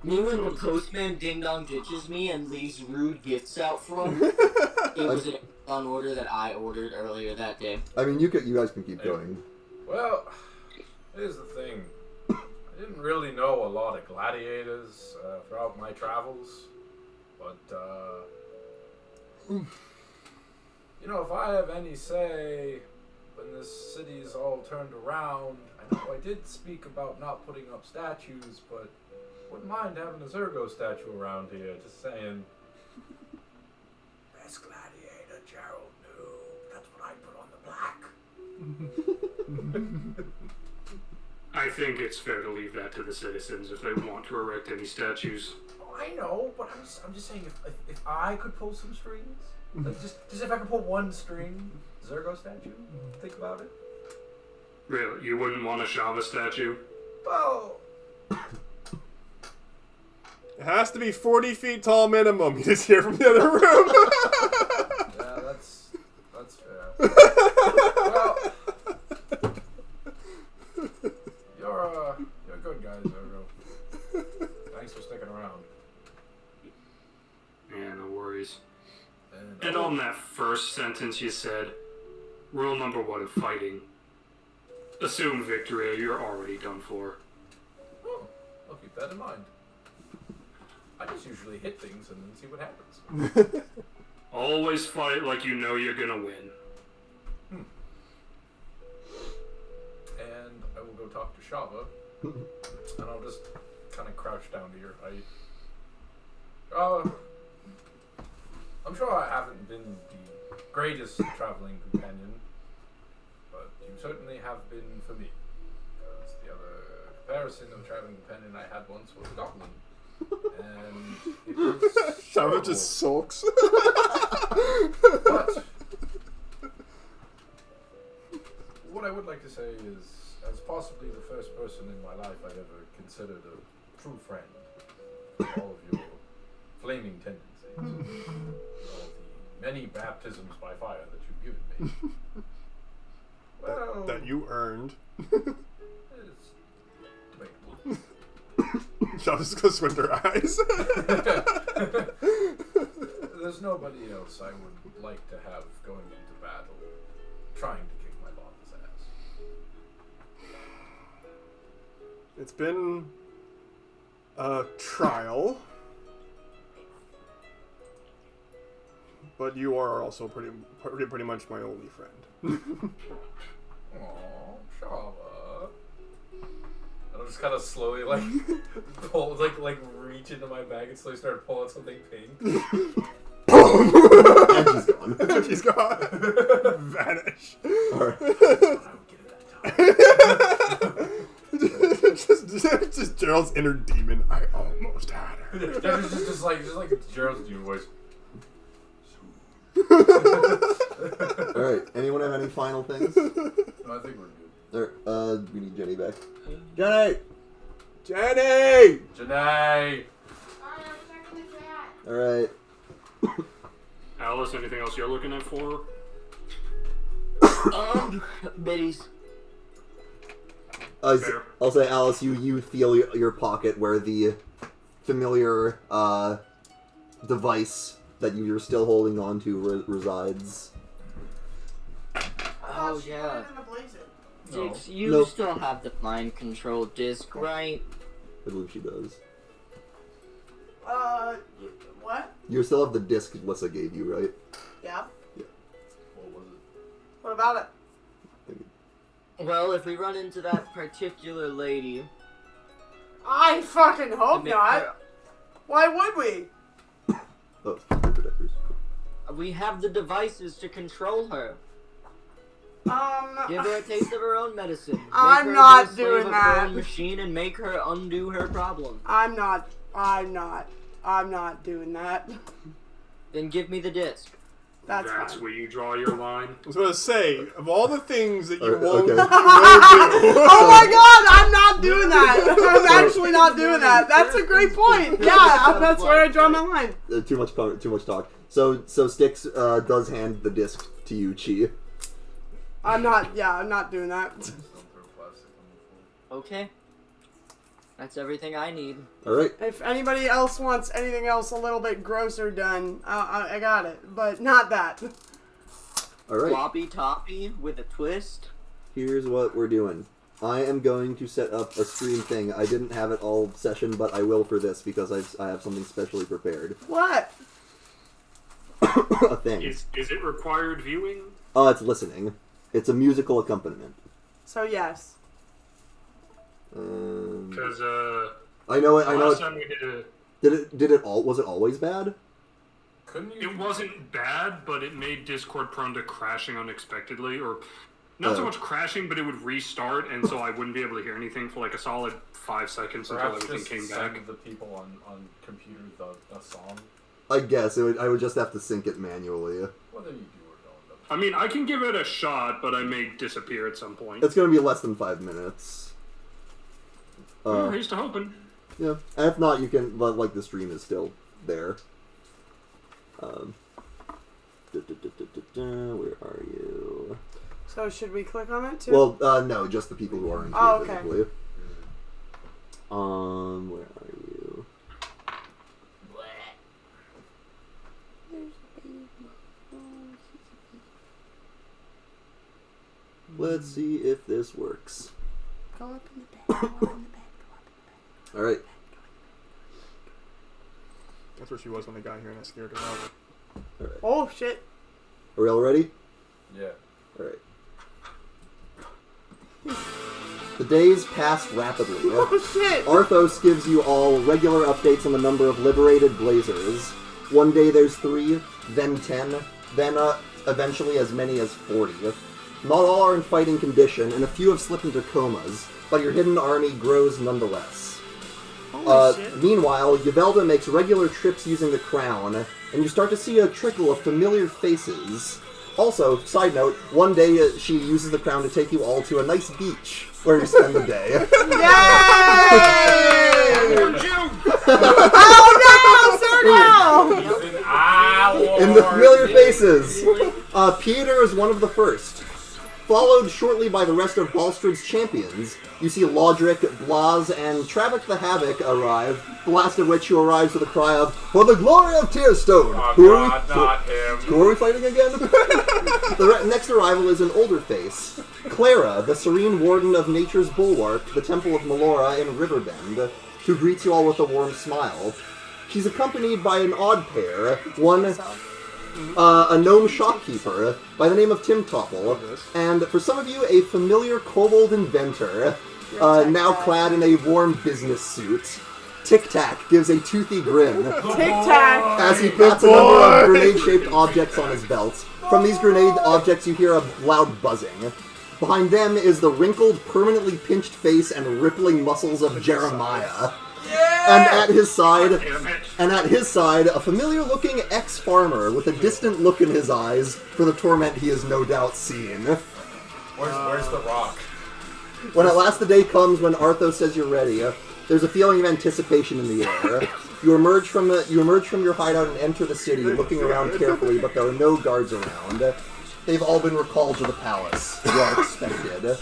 Me when the postman ding dong ditches me and leaves rude gifts out for him. It was an order that I ordered earlier that day. I mean, you guys can keep going. Well, here's the thing. I didn't really know a lot of gladiators throughout my travels, but you know, if I have any say when this city's all turned around, I know I did speak about not putting up statues, but wouldn't mind having a Zergo statue around here, just saying. Best gladiator Gerald knew. That's what I put on the plaque. I think it's fair to leave that to the citizens if they want to erect any statues. Oh, I know, but I'm just saying if I could pull some strings, like just if I could pull one string, Zergo statue. Think about it. Really? You wouldn't want a Shava statue? Well, It has to be 40 feet tall minimum. You just hear from the other room. yeah, that's fair. Well, you're a good guy, Zergo. Thanks for sticking around. Yeah, no worries. And on that first sentence you said, rule number 1 of fighting. Assume victory or you're already done for. Oh, I'll keep that in mind. I just usually hit things and then see what happens. Always fight like you know you're gonna win. And I will go talk to Shava, and I'll just kind of crouch down to your height. I'm sure I haven't been the greatest traveling companion, but you certainly have been for me. Because the other comparison of traveling companion I had once was a goblin. And it was Shava terrible. just sulks. But what I would like to say is, as possibly the first person in my life I've ever considered a true friend, for all of your flaming tendencies, all the many baptisms by fire that you've given me. Well, that you earned. it's debatable. Shava's gonna squint her eyes. There's nobody else I would like to have going into battle, trying to kick my boss's ass. It's been a trial, but you are also pretty much my only friend. Aww, Shava. I'll just kind of slowly pull, reach into my bag and slowly start pulling out something pink. And she's gone. She's gone. Vanish. Alright. I would get it that time. just Gerald's inner demon. I almost had her. Yeah, just like Gerald's demon voice. Alright, anyone have any final things? No, I think we're good. We need Jenny back. Jenny! Jenny! Janae! Alright, I'm checking the chat. Alright. Alice, anything else you're looking at for? Biddies. Fair. I'll say, Alice, you feel your pocket where the familiar device that you're still holding on to resides. Oh, yeah. In the blazer. No. Dix, you Nope. still have the mind control disc, right? I believe she does. What? You still have the disc Lissa gave you, right? Yeah. What was it? What about it? Well, if we run into that particular lady... I fucking hope make not. her- Why would we? Oh, screen protectors. We have the devices to control her. Give her a taste of her own medicine. Make I'm her not into a slave doing of her own that. machine and make her undo her problem. I'm not doing that. Then give me the disc. That's That's fine. where you draw your line. I was going to say, of all the things that you Okay. won't, you will do. Oh my god, I'm not doing that. I'm actually not doing that. That's a great point. Yeah, that's where I draw my line. Too much talk. So Styx does hand the disc to you, Chi. I'm not doing that. Don't throw plastic on the floor. Okay. That's everything I need. Alright. If anybody else wants anything else a little bit grosser done, I got it. But not that. Alright. Floppy toppy with a twist. Here's what we're doing. I am going to set up a stream thing. I didn't have it all session, but I will for this because I have something specially prepared. What? A thing. Is it required viewing? It's listening. It's a musical accompaniment. So yes. Because I know it. last time we did a... Was it always bad? Couldn't you? It wasn't bad, but it made Discord prone to crashing unexpectedly, or not so much crashing, but it would restart, and so I wouldn't be able to hear anything for like a solid 5 seconds until Perhaps everything just came back. send the people on computers a song. I guess I would just have to sync it manually. Whether you do or don't. I mean, I can give it a shot, but I may disappear at some point. It's going to be less than 5 minutes. Here's to hoping. Yeah, and if not, you can like the stream is still there. Where are you? So should we click on it too? Well, no, just the people who are in here. Oh, okay. Basically. Where are you? Let's see if this works. Go up in the bed. Go up in the bed. All right. That's where she was when they got here and I scared her out. Oh shit. Are we all ready? Yeah. All right. The days pass rapidly. Oh shit. Arthos gives you all regular updates on the number of liberated blazers. One day there's 3, then 10, then eventually as many as 40. Not all are in fighting condition, and a few have slipped into comas, but your hidden army grows nonetheless. Holy shit. Meanwhile, Yvelda makes regular trips using the crown, and you start to see a trickle of familiar faces. Also, side note, one day she uses the crown to take you all to a nice beach, where you spend the day. Yay! Warned you! Oh no, Sergio! Ethan, I In the familiar warned you. faces, Peter is one of the first. Followed shortly by the rest of Balstrid's champions, you see Lodric, Blaz, and Travic the Havoc arrive, the last of which who arrives with a cry of, "For the glory of Tearstone!" Oh Who God, not him. Who are we fighting again? The next arrival is an older face, Clara, the serene warden of Nature's Bulwark, the Temple of Melora in Riverbend, who greets you all with a warm smile. She's accompanied by an odd pair, one a gnome shopkeeper by the name of Tim Topple, and for some of you, a familiar kobold inventor, now clad in a warm business suit. Tic Tac gives a toothy grin Tic Tac. as he pats a number of grenade-shaped objects on his belt. From these grenade objects, you hear a loud buzzing. Behind them is the wrinkled, permanently pinched face and rippling muscles of Jeremiah. And at his side, a familiar-looking ex-farmer with a distant look in his eyes for the torment he has no doubt seen. Where's the rock? When at last the day comes when Arthos says you're ready, there's a feeling of anticipation in the air. You emerge from your hideout and enter the city, looking around carefully, but there are no guards around. They've all been recalled to the palace. You are expected.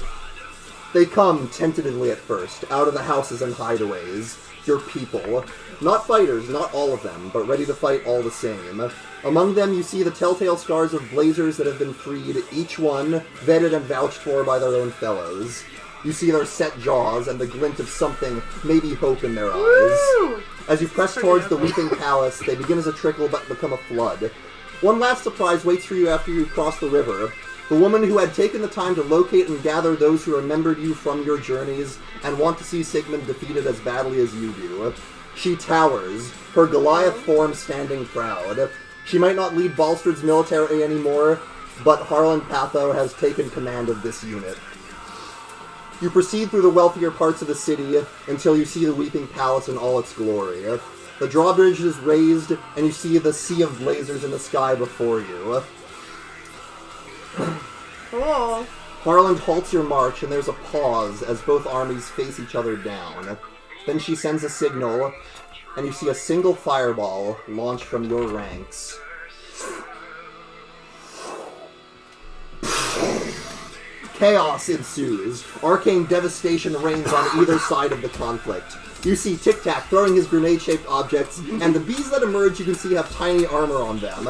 They come tentatively at first, out of the houses and hideaways. Your people. Not fighters, not all of them, but ready to fight all the same. Among them you see the telltale scars of blazers that have been freed, each one vetted and vouched for by their own fellows. You see their set jaws and the glint of something, maybe hope in their eyes. Woo! As you press towards the Weeping Palace, they begin as a trickle but become a flood. One last surprise waits for you after you cross the river. The woman who had taken the time to locate and gather those who remembered you from your journeys and want to see Sigmund defeated as badly as you do. She towers, her Goliath form standing proud. She might not lead Balstred's military anymore, but Harlan Patho has taken command of this unit. You proceed through the wealthier parts of the city until you see the Weeping Palace in all its glory. The drawbridge is raised, and you see the sea of blazers in the sky before you. Cool. Harland halts your march, and there's a pause as both armies face each other down. Then she sends a signal, and you see a single fireball launch from your ranks. Chaos ensues. Arcane devastation reigns on either side of the conflict. You see Tic Tac throwing his grenade-shaped objects, and the bees that emerge you can see have tiny armor on them.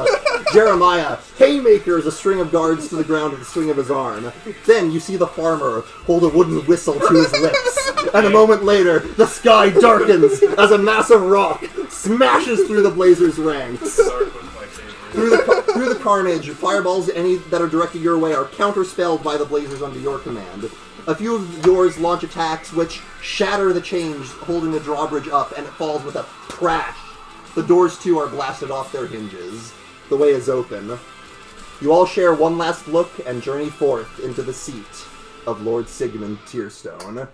Jeremiah haymakers a string of guards to the ground with the swing of his arm. Then you see the farmer hold a wooden whistle to his lips. And a moment later, the sky darkens as a massive rock smashes through the blazers' ranks. Through the carnage, fireballs any that are directed your way are counterspelled by the blazers under your command. A few of yours launch attacks which shatter the chains holding the drawbridge up, and it falls with a crash. The doors, too, are blasted off their hinges. The way is open. You all share one last look and journey forth into the seat of Lord Sigmund Tearstone.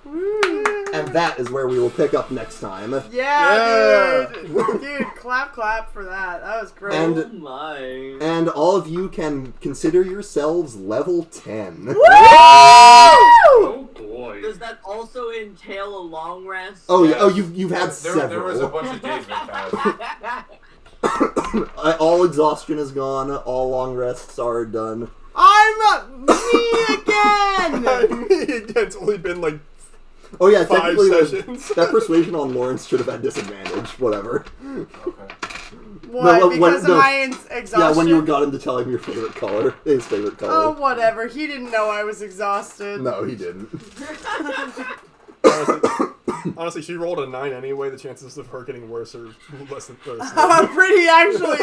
And that is where we will pick up next time. Yeah, dude. Dude, clap for that. That was great. And all of you can consider yourselves level 10. Woo! Oh boy. Does that also entail a long rest? Oh yeah. Oh, you've had several. There was a bunch of days that passed. All exhaustion is gone. All long rests are done. I'm me again! It's only been like Oh yeah, 5 technically sessions. that persuasion on Lawrence should have had disadvantage. Whatever. Okay. What? No, because of my exhaustion? Yeah, when you got him to tell him your favorite color, his favorite color. Oh, whatever. He didn't know I was exhausted. No, he didn't. Honestly, she rolled a 9 anyway. The chances of her getting worse are less than 30. Pretty, actually.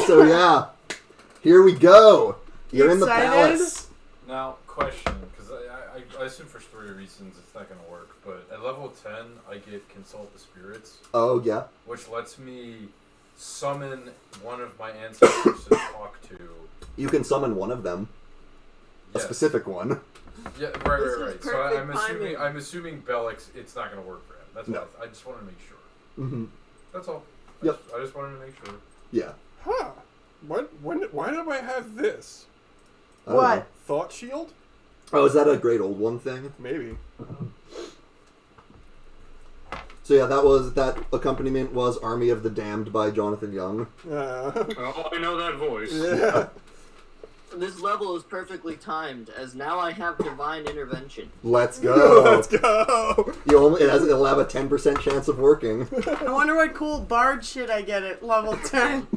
So yeah, here we go. You're in the excited? palace. Now, question, because I assume for story reasons it's not going to work, but at level 10, I get Consult the Spirits, Oh yeah. which lets me summon one of my ancestors to talk to. You can summon one of them. A Yes. specific one. Yeah, This right. is So perfect I'm assuming Bellix, it's not going to work for him. That's No. what I just wanted to make sure. Mm-hmm. That's all. Yep. I just wanted to make sure. Yeah. Huh. Why do I have this? I don't know. What? Thought shield? Oh, is that a great old one thing? Maybe. So yeah, that accompaniment was Army of the Damned by Jonathan Young. Oh, I know that voice. Yeah. This level is perfectly timed, as now I have divine intervention. Let's go. Let's go. It'll have a 10% chance of working. I wonder what cool bard shit I get at level 10.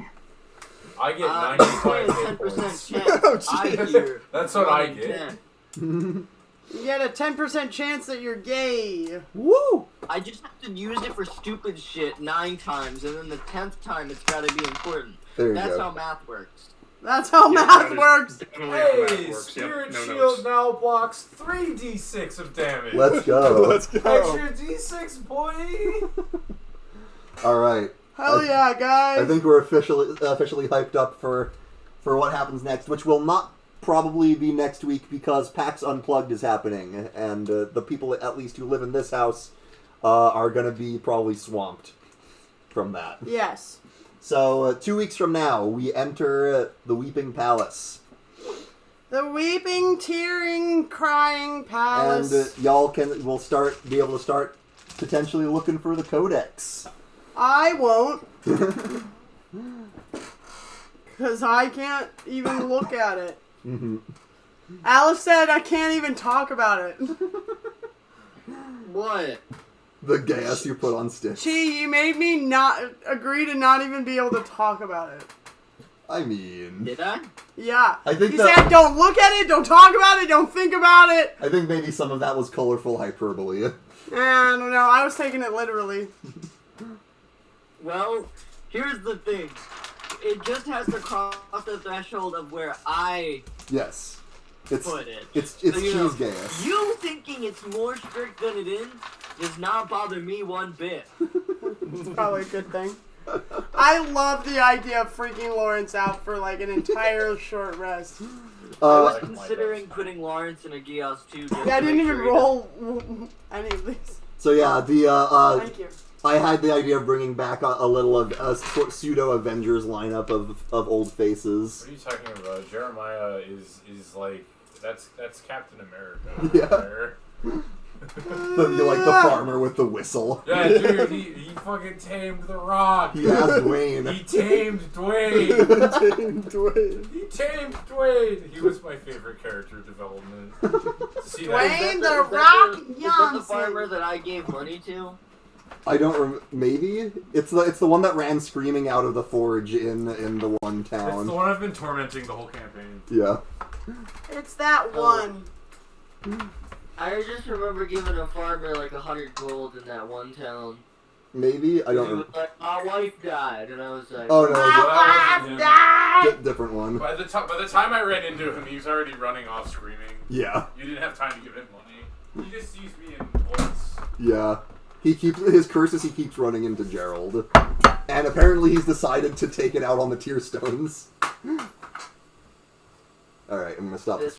I get Uh, 95 a hit 10% points. chance. I hear. That's what I 1 in get. 10. You get a 10% chance that you're gay. Woo! I just have to use it for stupid shit 9 times, and then the 10th time it's gotta be important. There you That's go. how math works. That's how Yeah, math that is works. definitely how math Hey, works. Spirit Yep, no Shield notes. now blocks 3d6 of damage. Let's go. Let's go. Extra d6, boy. All right. Hell yeah, guys. I think we're officially hyped up for what happens next, which will not probably be next week because PAX Unplugged is happening, and the people at least who live in this house are going to be probably swamped from that. Yes. So 2 weeks from now, we enter the Weeping Palace. The weeping, tearing, crying palace. And y'all will be able to start potentially looking for the Codex. I won't. Because I can't even look at it. Mm-hmm. Alice said I can't even talk about it. What? The gas you put on sticks. Gee, you made me not agree to not even be able to talk about it. I mean... Did I? Yeah. I think you that- said don't look at it, don't talk about it, don't think about it. I think maybe some of that was colorful hyperbole. I don't know. I was taking it literally. Well, here's the thing. It just has to cross the threshold of where I Yes. It's put it. It's So, you know, cheese gas. You thinking it's more strict than it is does not bother me one bit. It's probably a good thing. I love the idea of freaking Lawrence out for like an entire short rest. I was considering putting Lawrence in a Geos too. Yeah, I didn't even roll any of these. So yeah, Thank you. I had the idea of bringing back a little of a pseudo Avengers lineup of old faces. What are you talking about? Jeremiah is like that's Captain America. Yeah. You're like the farmer with the whistle. Yeah, dude, he fucking tamed the Rock. He has Dwayne. He tamed Dwayne. He tamed Dwayne. He was my favorite character development. See Dwayne Is the that Rock is that the farmer Johnson. that I gave money to? I don't maybe it's the one that ran screaming out of the forge in the one It's town. the one I've been tormenting the whole campaign. Yeah. It's that one. I just remember giving a farmer like 100 gold in that one town. Maybe I don't He know. was like, my wife died, and I was like, Oh no, My wife died. different one. By the time I ran into him, he was already running off screaming. Yeah. You didn't have time to give him money. He just sees me in bullets. Yeah. He keeps his curses. He keeps running into Gerald, and apparently he's decided to take it out on the tear stones. All right, I'm gonna stop this.